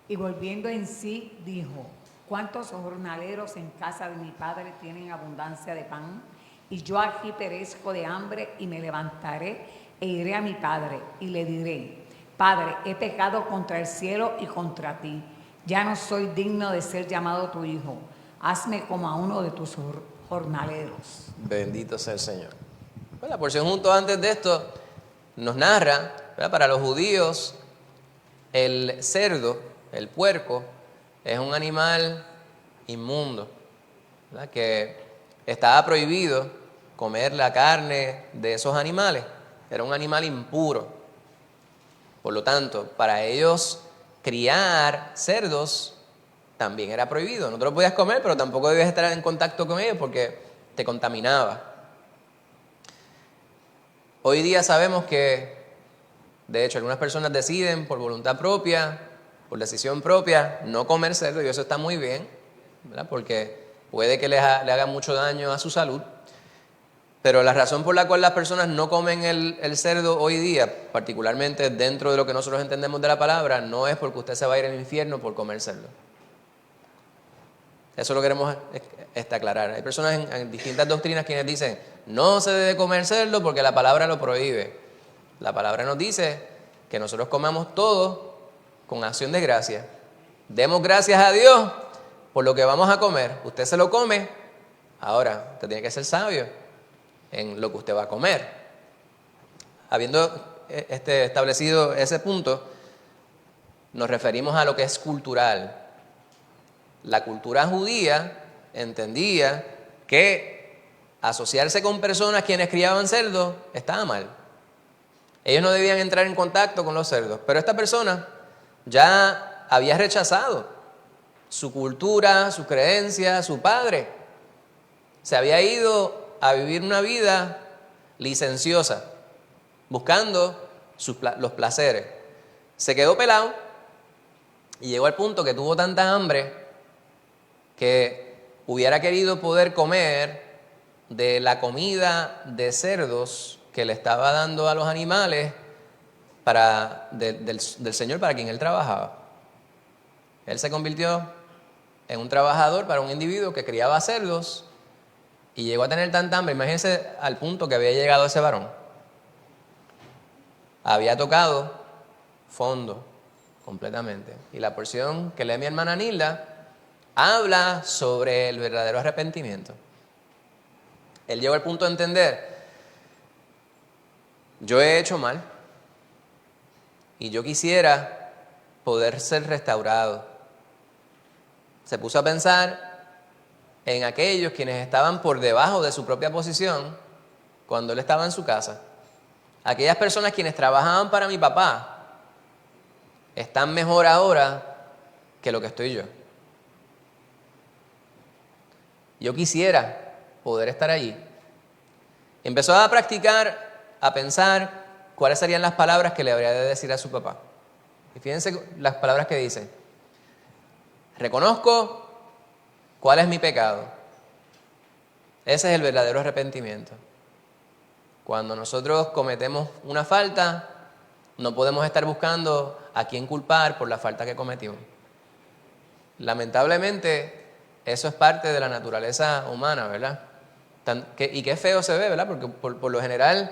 Y volviendo en sí, dijo: ¿Cuántos jornaleros en casa de mi padre tienen abundancia de pan? Y yo aquí perezco de hambre, y me levantaré e iré a mi padre y le diré: Padre, he pecado contra el cielo y contra ti. Ya no soy digno de ser llamado tu hijo. Hazme como a uno de tus jornaleros. Bendito sea el Señor. Pues la porción junto antes de esto nos narra, ¿verdad? Para los judíos, el cerdo, el puerco, es un animal inmundo, ¿verdad? Que estaba prohibido comer la carne de esos animales. Era un animal impuro. Por lo tanto, para ellos criar cerdos también era prohibido. No te lo podías comer, pero tampoco debías estar en contacto con ellos porque te contaminaba. Hoy día sabemos que, de hecho, algunas personas deciden por voluntad propia, por decisión propia, no comer cerdo, y eso está muy bien, ¿verdad? Porque puede que le haga mucho daño a su salud. Pero la razón por la cual las personas no comen el cerdo hoy día, particularmente dentro de lo que nosotros entendemos de la palabra, no es porque usted se va a ir al infierno por comer cerdo. Eso lo queremos aclarar. Hay personas en distintas doctrinas quienes dicen: no se debe comer cerdo porque la palabra lo prohíbe. La palabra nos dice que nosotros comamos todo con acción de gracia. Demos gracias a Dios por lo que vamos a comer. Usted se lo come. Ahora, usted tiene que ser sabio en lo que usted va a comer. Habiendo establecido ese punto, nos referimos a lo que es cultural. La cultura judía entendía que asociarse con personas quienes criaban cerdos estaba mal. Ellos no debían entrar en contacto con los cerdos, pero esta persona ya había rechazado su cultura, su creencia, su padre. Se había ido a vivir una vida licenciosa, buscando los placeres. Se quedó pelado y llegó al punto que tuvo tanta hambre que hubiera querido poder comer de la comida de cerdos que le estaba dando a los animales del Señor para quien él trabajaba. Él se convirtió en un trabajador para un individuo que criaba cerdos y llegó a tener tanta hambre. Imagínense al punto que había llegado ese varón. Había tocado fondo completamente. Y la porción que lee mi hermana Nilda habla sobre el verdadero arrepentimiento. Él llegó al punto de entender: yo he hecho mal y yo quisiera poder ser restaurado. Se puso a pensar en aquellos quienes estaban por debajo de su propia posición cuando él estaba en su casa. Aquellas personas quienes trabajaban para mi papá están mejor ahora que lo que estoy yo. Yo quisiera poder estar allí. Empezó a practicar, a pensar cuáles serían las palabras que le habría de decir a su papá. Y fíjense las palabras que dice: reconozco cuál es mi pecado. Ese es el verdadero arrepentimiento. Cuando nosotros cometemos una falta No podemos estar buscando a quién culpar por la falta que cometió. Lamentablemente, eso es parte de la naturaleza humana, ¿verdad? Y qué feo se ve, ¿verdad? Porque por lo general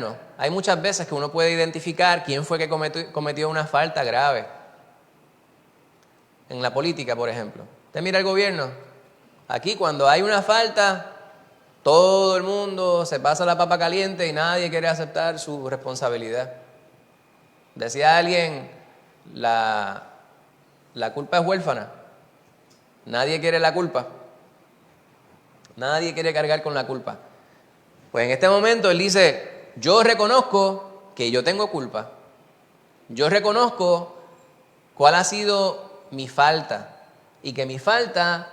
no. Hay muchas veces que uno puede identificar quién fue que cometió una falta grave. En la política, por ejemplo. Usted mira el gobierno. Aquí cuando hay una falta, todo el mundo se pasa la papa caliente y nadie quiere aceptar su responsabilidad. Decía alguien, la culpa es huérfana. Nadie quiere la culpa. Nadie quiere cargar con la culpa. Pues en este momento él dice, yo reconozco que yo tengo culpa. Yo reconozco cuál ha sido mi falta. Y que mi falta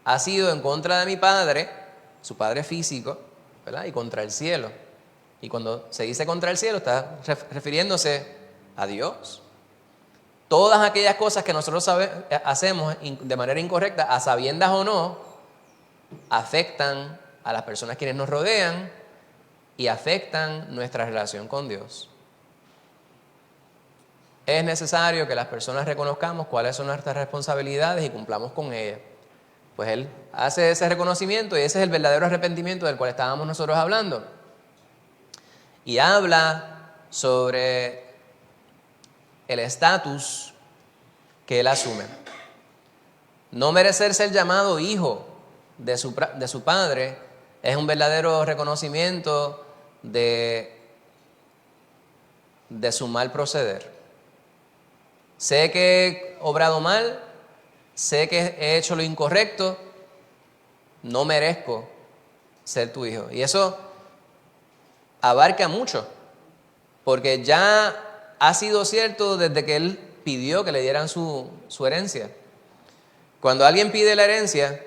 ha sido en contra de mi padre, su padre físico, ¿verdad? Y contra el cielo. Y cuando se dice contra el cielo, está refiriéndose a Dios. Todas aquellas cosas que nosotros hacemos de manera incorrecta, a sabiendas o no, afectan a las personas quienes nos rodean y afectan nuestra relación con Dios. Es necesario que las personas reconozcamos cuáles son nuestras responsabilidades y cumplamos con ellas. Pues él hace ese reconocimiento y ese es el verdadero arrepentimiento del cual estábamos nosotros hablando. Y habla sobre el estatus que él asume. No merecer ser llamado hijo de su padre es un verdadero reconocimiento de su mal proceder. Sé que he obrado mal, sé que he hecho lo incorrecto, no merezco ser tu hijo. Y eso abarca mucho, porque ya ha sido cierto desde que él pidió que le dieran su herencia. Cuando alguien pide la herencia,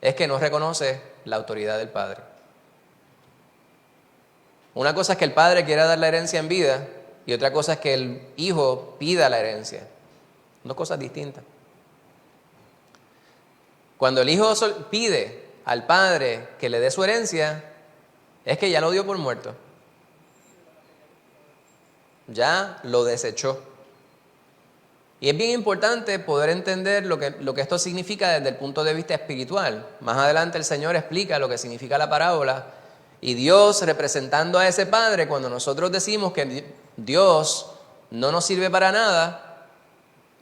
es que no reconoce la autoridad del padre. Una cosa es que el padre quiera dar la herencia en vida y otra cosa es que el hijo pida la herencia. Dos cosas distintas. Cuando el hijo pide al padre que le dé su herencia, es que ya lo dio por muerto. Ya lo desechó. Y es bien importante poder entender lo que esto significa desde el punto de vista espiritual. Más adelante el Señor explica lo que significa la parábola. Y Dios representando a ese padre, cuando nosotros decimos que Dios no nos sirve para nada,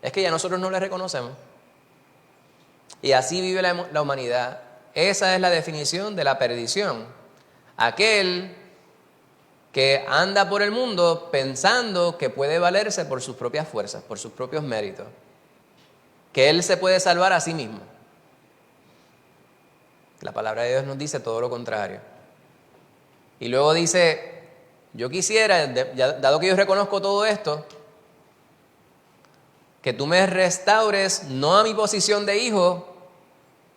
es que ya nosotros no le reconocemos. Y así vive la humanidad. Esa es la definición de la perdición. Aquel que anda por el mundo pensando que puede valerse por sus propias fuerzas, por sus propios méritos, que él se puede salvar a sí mismo. La palabra de Dios nos dice todo lo contrario. Y luego dice, yo quisiera, dado que yo reconozco todo esto, que tú me restaures no a mi posición de hijo,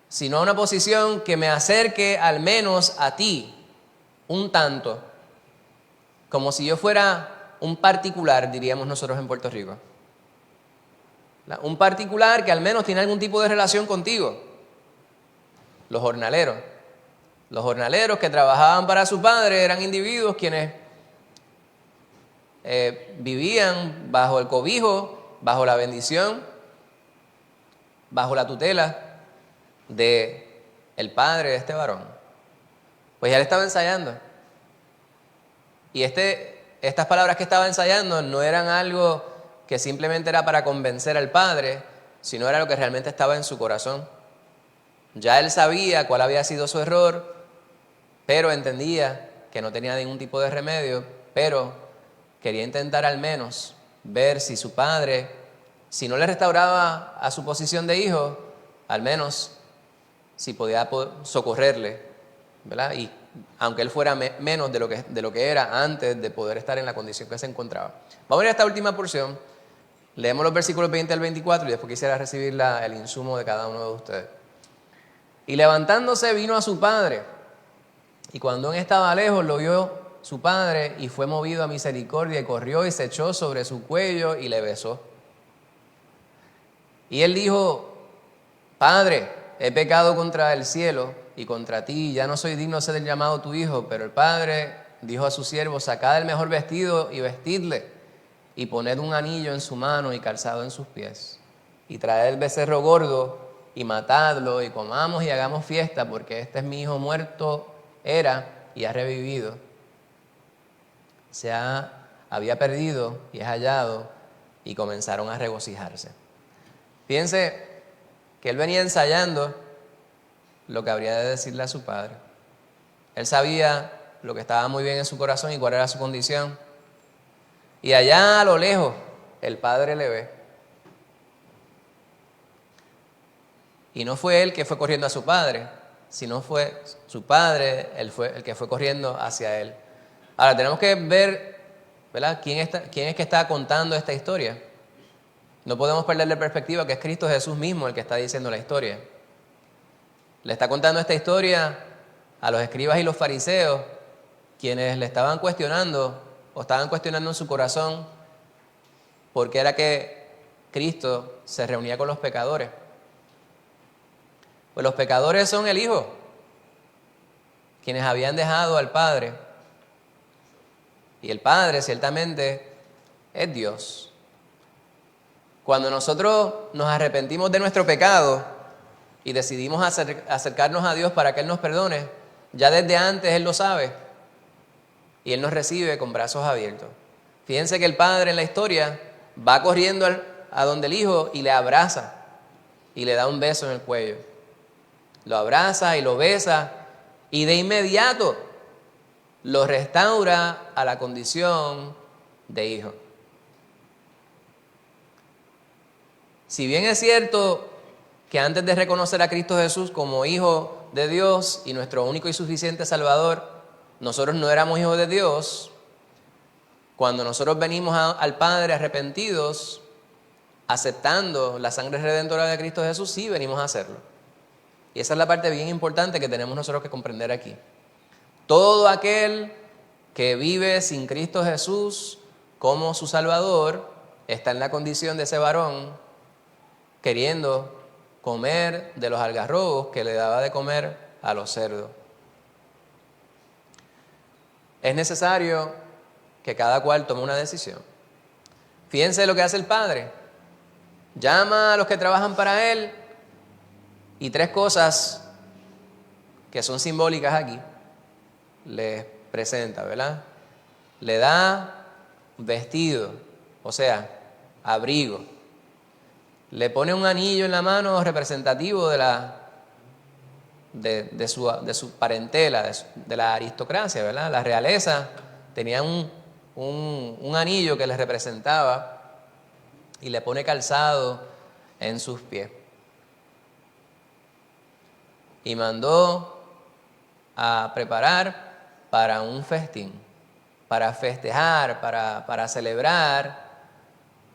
sino a una posición que me acerque al menos a ti, un tanto, como si yo fuera un particular, diríamos nosotros en Puerto Rico. Un particular que al menos tiene algún tipo de relación contigo. Los jornaleros. Los jornaleros que trabajaban para su padre eran individuos quienes vivían bajo el cobijo, bajo la bendición, bajo la tutela de el padre de este varón. Pues ya le estaba ensayando. Y estas palabras que estaba ensayando no eran algo que simplemente era para convencer al padre, sino era lo que realmente estaba en su corazón. Ya él sabía cuál había sido su error, pero entendía que no tenía ningún tipo de remedio, pero quería intentar al menos ver si su padre, si no le restauraba a su posición de hijo, al menos si podía socorrerle, ¿verdad? Y aunque él fuera menos de lo que era antes de poder estar en la condición que se encontraba. Vamos a ver esta última porción. Leemos los versículos 20 al 24 y después quisiera recibir el insumo de cada uno de ustedes. Y levantándose vino a su padre, y cuando él estaba lejos lo vio su padre y fue movido a misericordia y corrió y se echó sobre su cuello y le besó. Y él dijo, Padre, he pecado contra el cielo y contra ti, ya no soy digno de ser llamado tu hijo. Pero el padre dijo a sus siervos: sacad el mejor vestido y vestidle, y poned un anillo en su mano y calzado en sus pies. Y traed el becerro gordo y matadlo, y comamos y hagamos fiesta, porque este es mi hijo, muerto era y ha revivido. Había perdido y es hallado, y comenzaron a regocijarse. Fíjense que él venía ensayando lo que habría de decirle a su padre. Él sabía lo que estaba muy bien en su corazón y cuál era su condición. Y allá a lo lejos, el padre le ve. Y no fue él que fue corriendo a su padre, sino fue su padre el que fue corriendo hacia él. Ahora tenemos que ver, ¿verdad?, quién es que está contando esta historia. No podemos perder de perspectiva que es Cristo Jesús mismo el que está diciendo la historia. Le está contando esta historia a los escribas y los fariseos, quienes le estaban cuestionando o estaban cuestionando en su corazón por qué era que Cristo se reunía con los pecadores. Pues los pecadores son el Hijo, quienes habían dejado al Padre. Y el Padre ciertamente es Dios. Cuando nosotros nos arrepentimos de nuestro pecado y decidimos acercarnos a Dios para que Él nos perdone, ya desde antes Él lo sabe y Él nos recibe con brazos abiertos. Fíjense que el Padre en la historia va corriendo a donde el Hijo y le abraza y le da un beso en el cuello. Lo abraza y lo besa y de inmediato lo restaura a la condición de hijo. Si bien es cierto que antes de reconocer a Cristo Jesús como Hijo de Dios y nuestro único y suficiente Salvador, nosotros no éramos hijos de Dios, cuando nosotros venimos al Padre arrepentidos, aceptando la sangre redentora de Cristo Jesús, sí venimos a hacerlo. Y esa es la parte bien importante que tenemos nosotros que comprender aquí. Todo aquel que vive sin Cristo Jesús como su Salvador está en la condición de ese varón queriendo comer de los algarrobos que le daba de comer a los cerdos. Es necesario que cada cual tome una decisión. Fíjense lo que hace el Padre. Llama a los que trabajan para Él y tres cosas que son simbólicas aquí les presenta, ¿verdad? Le da vestido, o sea, abrigo. Le pone un anillo en la mano representativo de su parentela, de la aristocracia, ¿verdad? La realeza tenía un anillo que les representaba y le pone calzado en sus pies. Y mandó a preparar para un festín, para festejar, para celebrar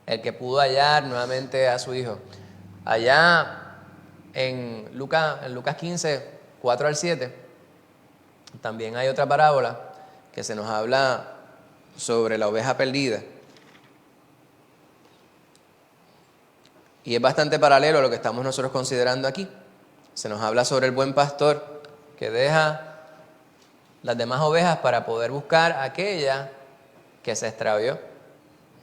el que pudo hallar nuevamente a su hijo. Allá en Lucas 15, 4 al 7, también hay otra parábola que se nos habla sobre la oveja perdida. Y es bastante paralelo a lo que estamos nosotros considerando aquí. Se nos habla sobre el buen pastor que deja las demás ovejas para poder buscar aquella que se extravió.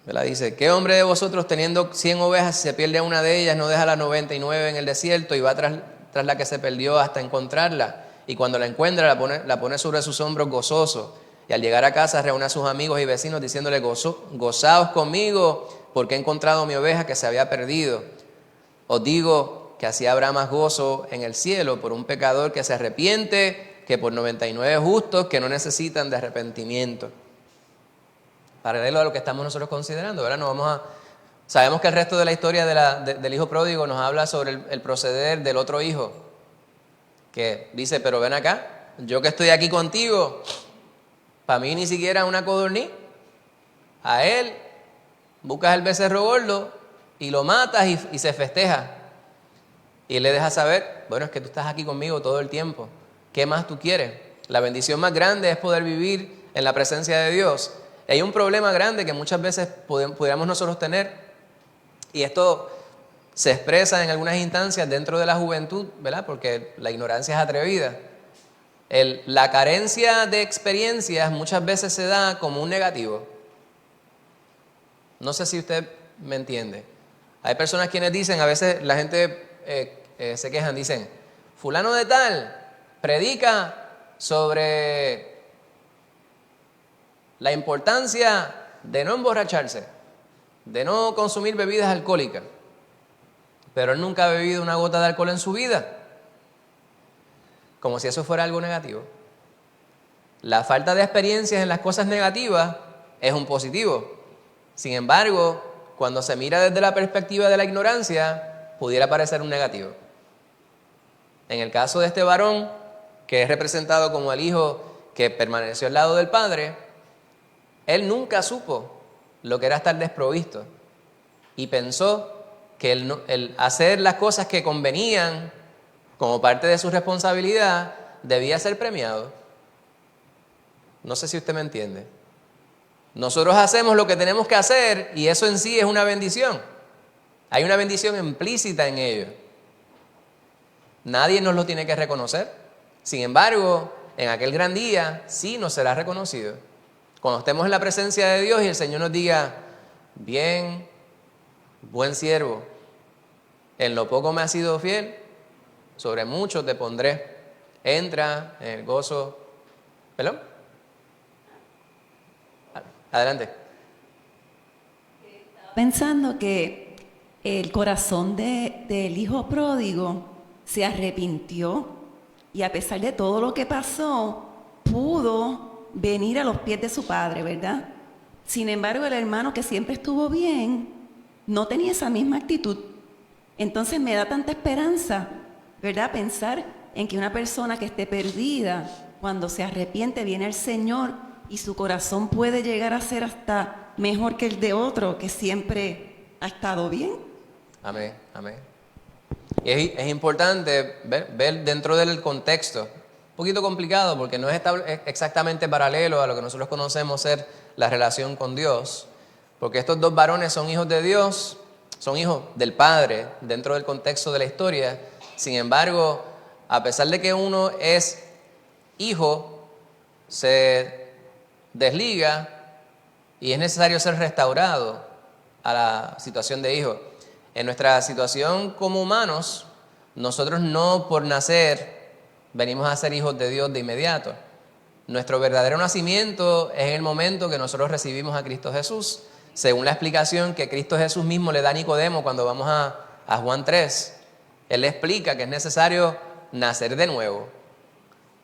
¿Verdad? Dice: ¿qué hombre de vosotros teniendo 100 ovejas, si se pierde una de ellas, no deja las 99 en el desierto y va tras la que se perdió hasta encontrarla? Y cuando la encuentra la pone sobre sus hombros gozoso. Y al llegar a casa reúne a sus amigos y vecinos diciéndole: gozaos conmigo porque he encontrado mi oveja que se había perdido. Os digo que así habrá más gozo en el cielo por un pecador que se arrepiente que por 99 justos que no necesitan de arrepentimiento. Paralelo a lo que estamos nosotros considerando, ¿verdad? Sabemos que el resto de la historia del hijo pródigo nos habla sobre el proceder del otro hijo, que dice: pero ven acá, yo que estoy aquí contigo, para mí ni siquiera una codorniz. A él buscas el becerro gordo y lo matas y se festeja. Y él le deja saber: bueno, es que tú estás aquí conmigo todo el tiempo. ¿Qué más tú quieres? La bendición más grande es poder vivir en la presencia de Dios. Y hay un problema grande que muchas veces pudiéramos nosotros tener, y esto se expresa en algunas instancias dentro de la juventud, ¿verdad? Porque la ignorancia es atrevida. La carencia de experiencias muchas veces se da como un negativo. No sé si usted me entiende. Hay personas quienes dicen, a veces la gente se quejan, dicen, fulano de tal predica sobre la importancia de no emborracharse, de no consumir bebidas alcohólicas, pero él nunca ha bebido una gota de alcohol en su vida. Como si eso fuera algo negativo. La falta de experiencias en las cosas negativas es un positivo. Sin embargo, cuando se mira desde la perspectiva de la ignorancia, pudiera parecer un negativo. En el caso de este varón, que es representado como el hijo que permaneció al lado del padre, él nunca supo lo que era estar desprovisto y pensó que el hacer las cosas que convenían como parte de su responsabilidad debía ser premiado. No sé si usted me entiende. Nosotros hacemos lo que tenemos que hacer y eso en sí es una bendición. Hay una bendición implícita en ello. Nadie nos lo tiene que reconocer. Sin embargo, en aquel gran día sí nos será reconocido. Cuando estemos en la presencia de Dios y el Señor nos diga, bien, buen siervo, en lo poco me has sido fiel, sobre mucho te pondré. Entra en el gozo. ¿Perdón? Adelante. Pensando que el corazón del hijo pródigo se arrepintió y a pesar de todo lo que pasó, pudo venir a los pies de su padre, ¿verdad? Sin embargo, el hermano que siempre estuvo bien, no tenía esa misma actitud. Entonces me da tanta esperanza, ¿verdad? Pensar en que una persona que esté perdida, cuando se arrepiente, viene al Señor y su corazón puede llegar a ser hasta mejor que el de otro que siempre ha estado bien. Amén, amén. Es importante ver dentro del contexto, un poquito complicado porque no es exactamente paralelo a lo que nosotros conocemos ser la relación con Dios, porque estos dos varones son hijos de Dios, son hijos del Padre dentro del contexto de la historia. Sin embargo, a pesar de que uno es hijo, se desliga y es necesario ser restaurado a la situación de hijo. En nuestra situación como humanos, nosotros no por nacer venimos a ser hijos de Dios de inmediato. Nuestro verdadero nacimiento es en el momento que nosotros recibimos a Cristo Jesús, según la explicación que Cristo Jesús mismo le da a Nicodemo cuando vamos a Juan 3. Él le explica que es necesario nacer de nuevo,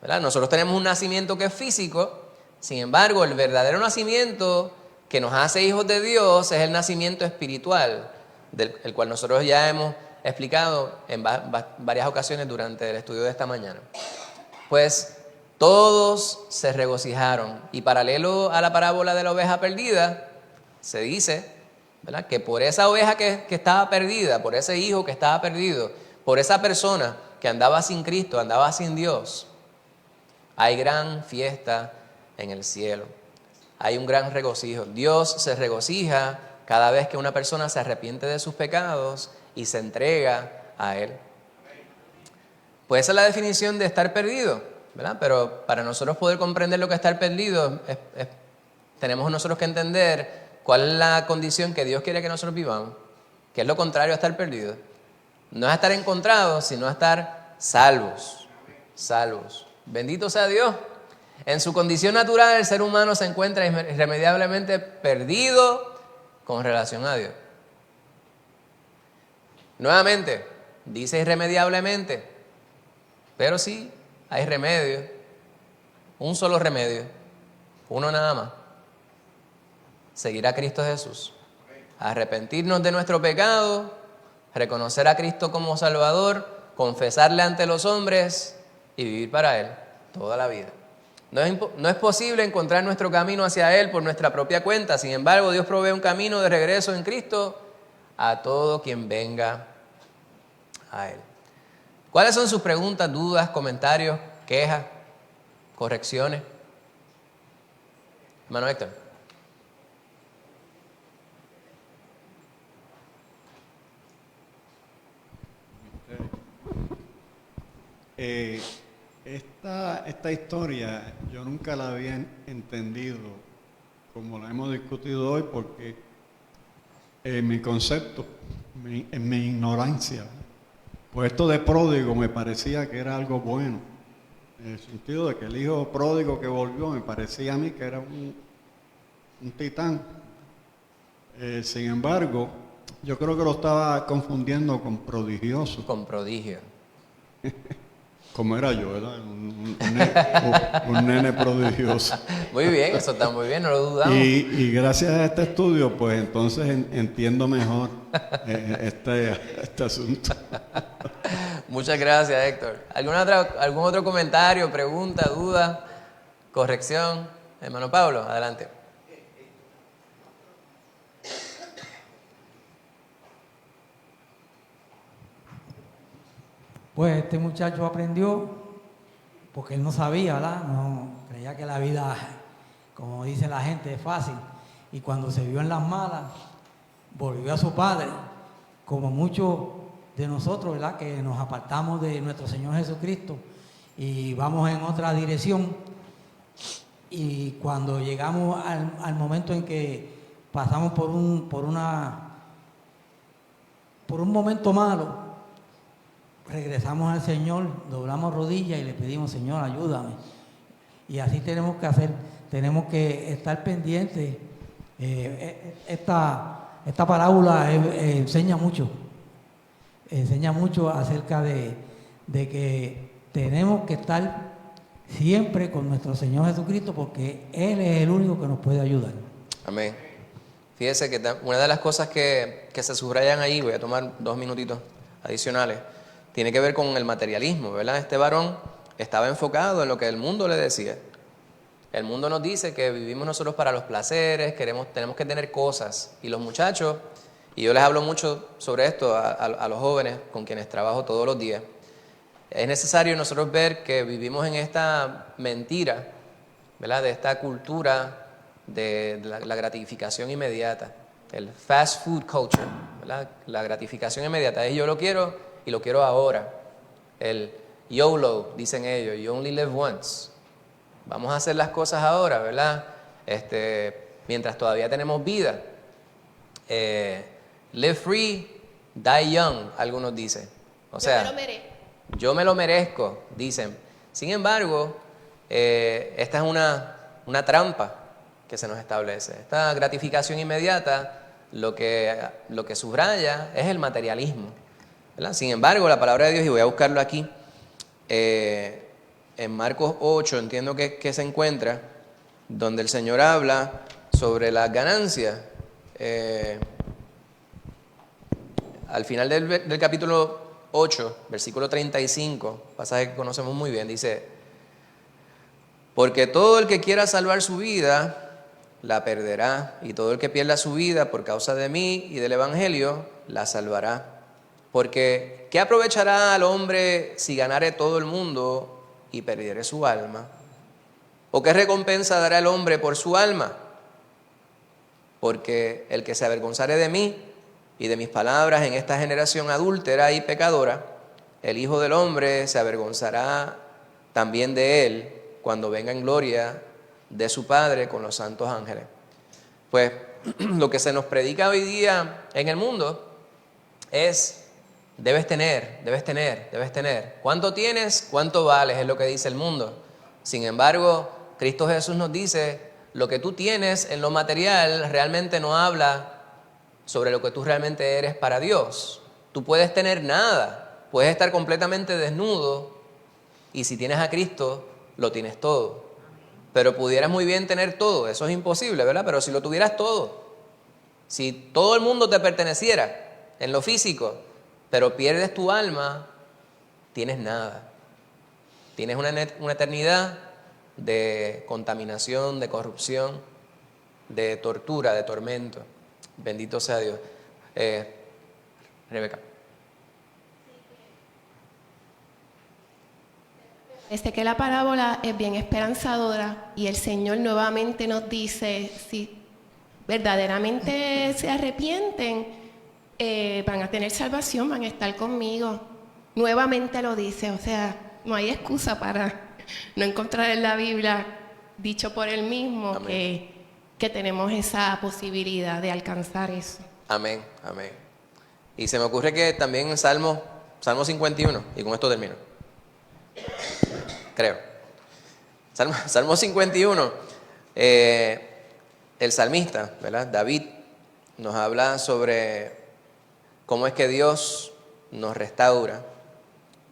¿verdad? Nosotros tenemos un nacimiento que es físico, sin embargo, el verdadero nacimiento que nos hace hijos de Dios es el nacimiento espiritual, el cual nosotros ya hemos explicado en varias ocasiones durante el estudio de esta mañana. Pues todos se regocijaron y paralelo a la parábola de la oveja perdida, se dice, ¿verdad?, que por esa oveja que estaba perdida, por ese hijo que estaba perdido, por esa persona que andaba sin Cristo, andaba sin Dios, hay gran fiesta en el cielo. Hay un gran regocijo. Dios se regocija cada vez que una persona se arrepiente de sus pecados y se entrega a Él. Pues esa es la definición de estar perdido, ¿verdad? Pero para nosotros poder comprender lo que es estar perdido, tenemos nosotros que entender cuál es la condición que Dios quiere que nosotros vivamos, que es lo contrario a estar perdido. No es estar encontrados, sino estar salvos. Salvos. Bendito sea Dios. En su condición natural, el ser humano se encuentra irremediablemente perdido con relación a Dios. Nuevamente, dice irremediablemente, pero sí hay remedio, un solo remedio, uno nada más: seguir a Cristo Jesús, arrepentirnos de nuestro pecado, reconocer a Cristo como Salvador, confesarle ante los hombres y vivir para Él toda la vida. No es posible encontrar nuestro camino hacia Él por nuestra propia cuenta. Sin embargo, Dios provee un camino de regreso en Cristo a todo quien venga a Él. ¿Cuáles son sus preguntas, dudas, comentarios, quejas, correcciones? Hermano Héctor. esta historia yo nunca la había entendido como la hemos discutido hoy, porque en mi concepto, en mi ignorancia, pues esto de pródigo me parecía que era algo bueno, en el sentido de que el hijo pródigo que volvió me parecía a mí que era un titán. Sin embargo, yo creo que lo estaba confundiendo con prodigioso. Con prodigio. Como era yo, ¿verdad? Un nene prodigioso. Muy bien, eso está muy bien, no lo dudamos. Y gracias a este estudio, pues entonces entiendo mejor este asunto. Muchas gracias, Héctor. ¿Algún otro comentario, pregunta, duda, corrección? Hermano Pablo, adelante. Pues este muchacho aprendió porque él no sabía, ¿verdad? No creía que la vida, como dice la gente, es fácil. Y cuando se vio en las malas, volvió a su padre, como muchos de nosotros, ¿verdad? Que nos apartamos de nuestro Señor Jesucristo y vamos en otra dirección. Y cuando llegamos al momento en que pasamos por un momento malo, regresamos al Señor, doblamos rodillas y le pedimos: Señor, ayúdame. Y así tenemos que hacer, tenemos que estar pendientes. Esta parábola enseña mucho acerca de que tenemos que estar siempre con nuestro Señor Jesucristo, porque Él es el único que nos puede ayudar. Amén. Fíjese que una de las cosas que se subrayan ahí, voy a tomar 2 minutitos adicionales, tiene que ver con el materialismo, ¿verdad? Este varón estaba enfocado en lo que el mundo le decía. El mundo nos dice que vivimos nosotros para los placeres, tenemos que tener cosas. Y los muchachos, y yo les hablo mucho sobre esto a los jóvenes con quienes trabajo todos los días, es necesario nosotros ver que vivimos en esta mentira, ¿verdad? De esta cultura de la gratificación inmediata, el fast food culture, ¿verdad? La gratificación inmediata es: yo lo quiero y lo quiero ahora. El YOLO, dicen ellos, you only live once. Vamos a hacer las cosas ahora, ¿verdad? Mientras todavía tenemos vida. Live free, die young, algunos dicen. O sea, yo me lo merezco, dicen. Sin embargo, esta es una trampa que se nos establece. Esta gratificación inmediata lo que subraya es el materialismo, ¿verdad? Sin embargo, la palabra de Dios, y voy a buscarlo aquí, en Marcos 8, entiendo que se encuentra, donde el Señor habla sobre las ganancias. Al final del capítulo 8, versículo 35, pasaje que conocemos muy bien, dice: porque todo el que quiera salvar su vida la perderá, y todo el que pierda su vida por causa de mí y del Evangelio la salvará. Porque ¿qué aprovechará al hombre si ganare todo el mundo y perdiere su alma? ¿O qué recompensa dará el hombre por su alma? Porque el que se avergonzare de mí y de mis palabras en esta generación adúltera y pecadora, el Hijo del Hombre se avergonzará también de él cuando venga en gloria de su Padre con los santos ángeles. Pues lo que se nos predica hoy día en el mundo es: debes tener. ¿Cuánto tienes? ¿Cuánto vales? Es lo que dice el mundo. Sin embargo, Cristo Jesús nos dice: lo que tú tienes en lo material realmente no habla sobre lo que tú realmente eres para Dios. Tú puedes tener nada, puedes estar completamente desnudo, y si tienes a Cristo, lo tienes todo. Pero pudieras muy bien tener todo, eso es imposible, ¿verdad? Pero si lo tuvieras todo, si todo el mundo te perteneciera en lo físico, pero pierdes tu alma, tienes nada. Tienes una eternidad de contaminación, de corrupción, de tortura, de tormento. Bendito sea Dios. Rebeca. Que la parábola es bien esperanzadora y el Señor nuevamente nos dice: si verdaderamente se arrepienten, van a tener salvación, van a estar conmigo. Nuevamente lo dice, o sea, no hay excusa para no encontrar en la Biblia, dicho por Él mismo, Amén. que tenemos esa posibilidad de alcanzar eso. Amén, amén. Y se me ocurre que también en Salmo 51, y con esto termino, creo. Salmo 51, el salmista, ¿verdad? David, nos habla sobre cómo es que Dios nos restaura.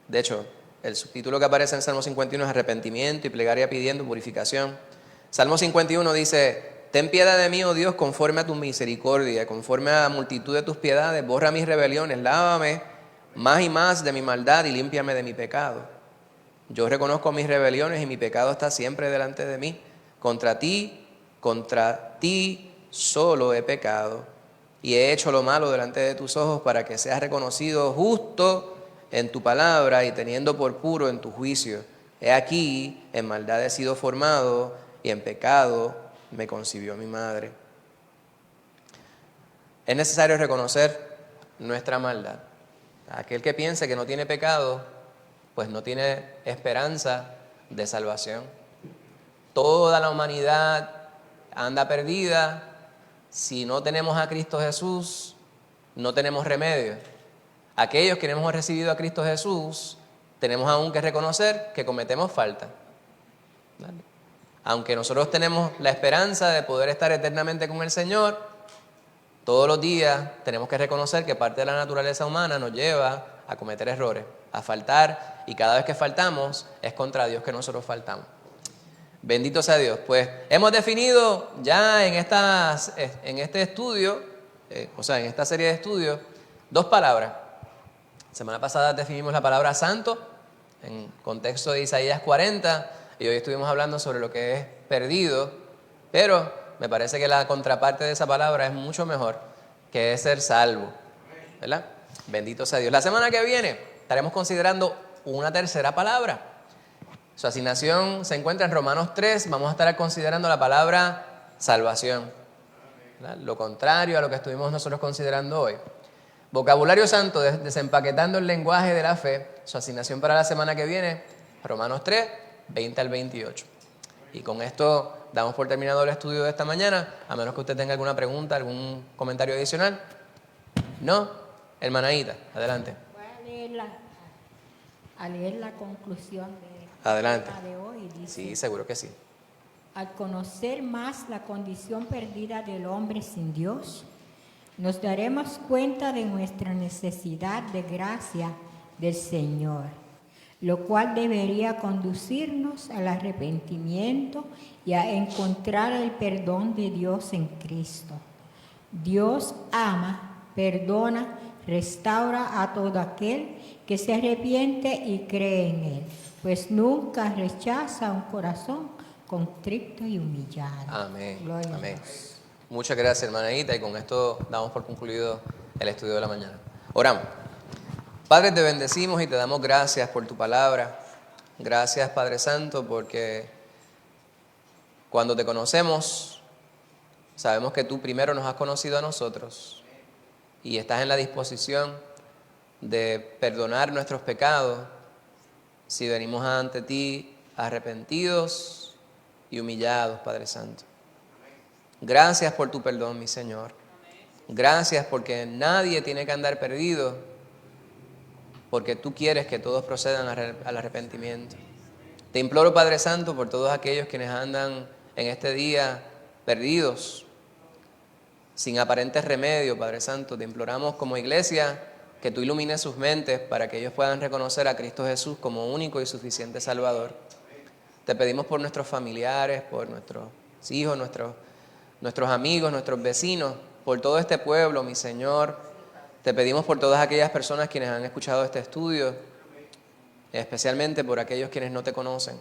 De hecho, el subtítulo que aparece en Salmo 51 es arrepentimiento y plegaria pidiendo purificación. Salmo 51 dice: ten piedad de mí, oh Dios, conforme a tu misericordia, conforme a la multitud de tus piedades, borra mis rebeliones, lávame más y más de mi maldad y límpiame de mi pecado. Yo reconozco mis rebeliones y mi pecado está siempre delante de mí. Contra ti solo he pecado y he hecho lo malo delante de tus ojos, para que seas reconocido justo en tu palabra y teniendo por puro en tu juicio. He aquí, en maldad he sido formado y en pecado me concibió mi madre. Es necesario reconocer nuestra maldad. Aquel que piense que no tiene pecado, pues no tiene esperanza de salvación. Toda la humanidad anda perdida. Si no tenemos a Cristo Jesús, no tenemos remedio. Aquellos que no hemos recibido a Cristo Jesús, tenemos aún que reconocer que cometemos falta. ¿Vale? Aunque nosotros tenemos la esperanza de poder estar eternamente con el Señor, todos los días tenemos que reconocer que parte de la naturaleza humana nos lleva a cometer errores, a faltar, y cada vez que faltamos es contra Dios que nosotros faltamos. Bendito sea Dios. Pues hemos definido ya en este estudio, en esta serie de estudios, dos palabras. Semana pasada definimos la palabra santo en contexto de Isaías 40, y hoy estuvimos hablando sobre lo que es perdido, pero me parece que la contraparte de esa palabra es mucho mejor, que es ser salvo, ¿verdad? Bendito sea Dios. La semana que viene estaremos considerando una tercera palabra. Su asignación se encuentra en Romanos 3. Vamos a estar considerando la palabra salvación, ¿verdad? Lo contrario a lo que estuvimos nosotros considerando hoy. Vocabulario santo, desempaquetando el lenguaje de la fe. Su asignación para la semana que viene, Romanos 3, 20 al 28. Y con esto damos por terminado el estudio de esta mañana, a menos que usted tenga alguna pregunta, algún comentario adicional. ¿No? Hermana Aida, adelante. Voy a leer la conclusión Adelante. de hoy. Dice: Sí, seguro que sí. al conocer más la condición perdida del hombre sin Dios, nos daremos cuenta de nuestra necesidad de gracia del Señor, lo cual debería conducirnos al arrepentimiento y a encontrar el perdón de Dios en Cristo. Dios ama, perdona, restaura a todo aquel que se arrepiente y cree en Él, pues nunca rechaza un corazón contrito y humillado. Amén. Gloria a Amén. Dios. Muchas gracias, hermana Anita, y con esto damos por concluido el estudio de la mañana. Oramos. Padre, te bendecimos y te damos gracias por tu palabra. Gracias, Padre Santo, porque cuando te conocemos, sabemos que tú primero nos has conocido a nosotros y estás en la disposición de perdonar nuestros pecados si venimos ante ti arrepentidos y humillados, Padre Santo. Gracias por tu perdón, mi Señor. Gracias porque nadie tiene que andar perdido, porque tú quieres que todos procedan al arrepentimiento. Te imploro, Padre Santo, por todos aquellos quienes andan en este día perdidos, sin aparente remedio, Padre Santo. Te imploramos como iglesia que tú ilumines sus mentes para que ellos puedan reconocer a Cristo Jesús como único y suficiente Salvador. Te pedimos por nuestros familiares, por nuestros hijos, nuestros amigos, nuestros vecinos, por todo este pueblo, mi Señor. Te pedimos por todas aquellas personas quienes han escuchado este estudio, especialmente por aquellos quienes no te conocen.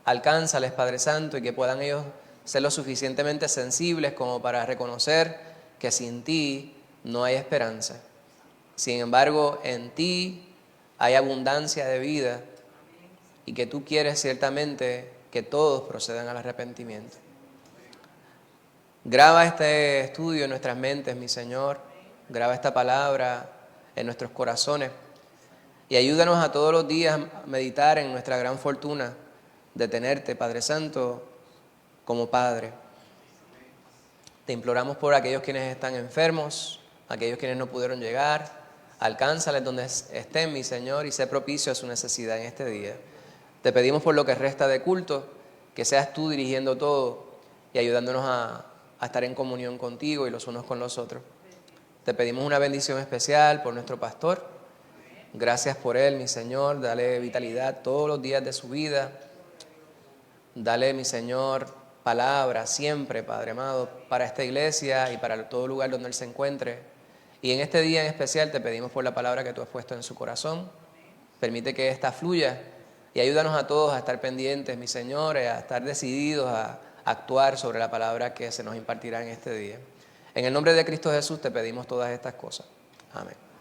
Alcánzales, Padre Santo, y que puedan ellos ser lo suficientemente sensibles como para reconocer que sin ti no hay esperanza. Sin embargo, en ti hay abundancia de vida y que tú quieres ciertamente que todos procedan al arrepentimiento. Graba este estudio en nuestras mentes, mi Señor. Graba esta palabra en nuestros corazones. Y ayúdanos a todos los días a meditar en nuestra gran fortuna de tenerte, Padre Santo, como Padre. Te imploramos por aquellos quienes están enfermos, aquellos quienes no pudieron llegar. Alcánzales donde estén, mi Señor, y sé propicio a su necesidad en este día. Te pedimos por lo que resta de culto, que seas tú dirigiendo todo y ayudándonos a estar en comunión contigo y los unos con los otros. Te pedimos una bendición especial por nuestro pastor. Gracias por él, mi Señor. Dale vitalidad todos los días de su vida. Dale, mi Señor, palabra siempre, Padre amado, para esta iglesia y para todo lugar donde él se encuentre. Y en este día en especial te pedimos por la palabra que tú has puesto en su corazón. Permite que ésta fluya y ayúdanos a todos a estar pendientes, mi Señor, a estar decididos a actuar sobre la palabra que se nos impartirá en este día. En el nombre de Cristo Jesús te pedimos todas estas cosas. Amén.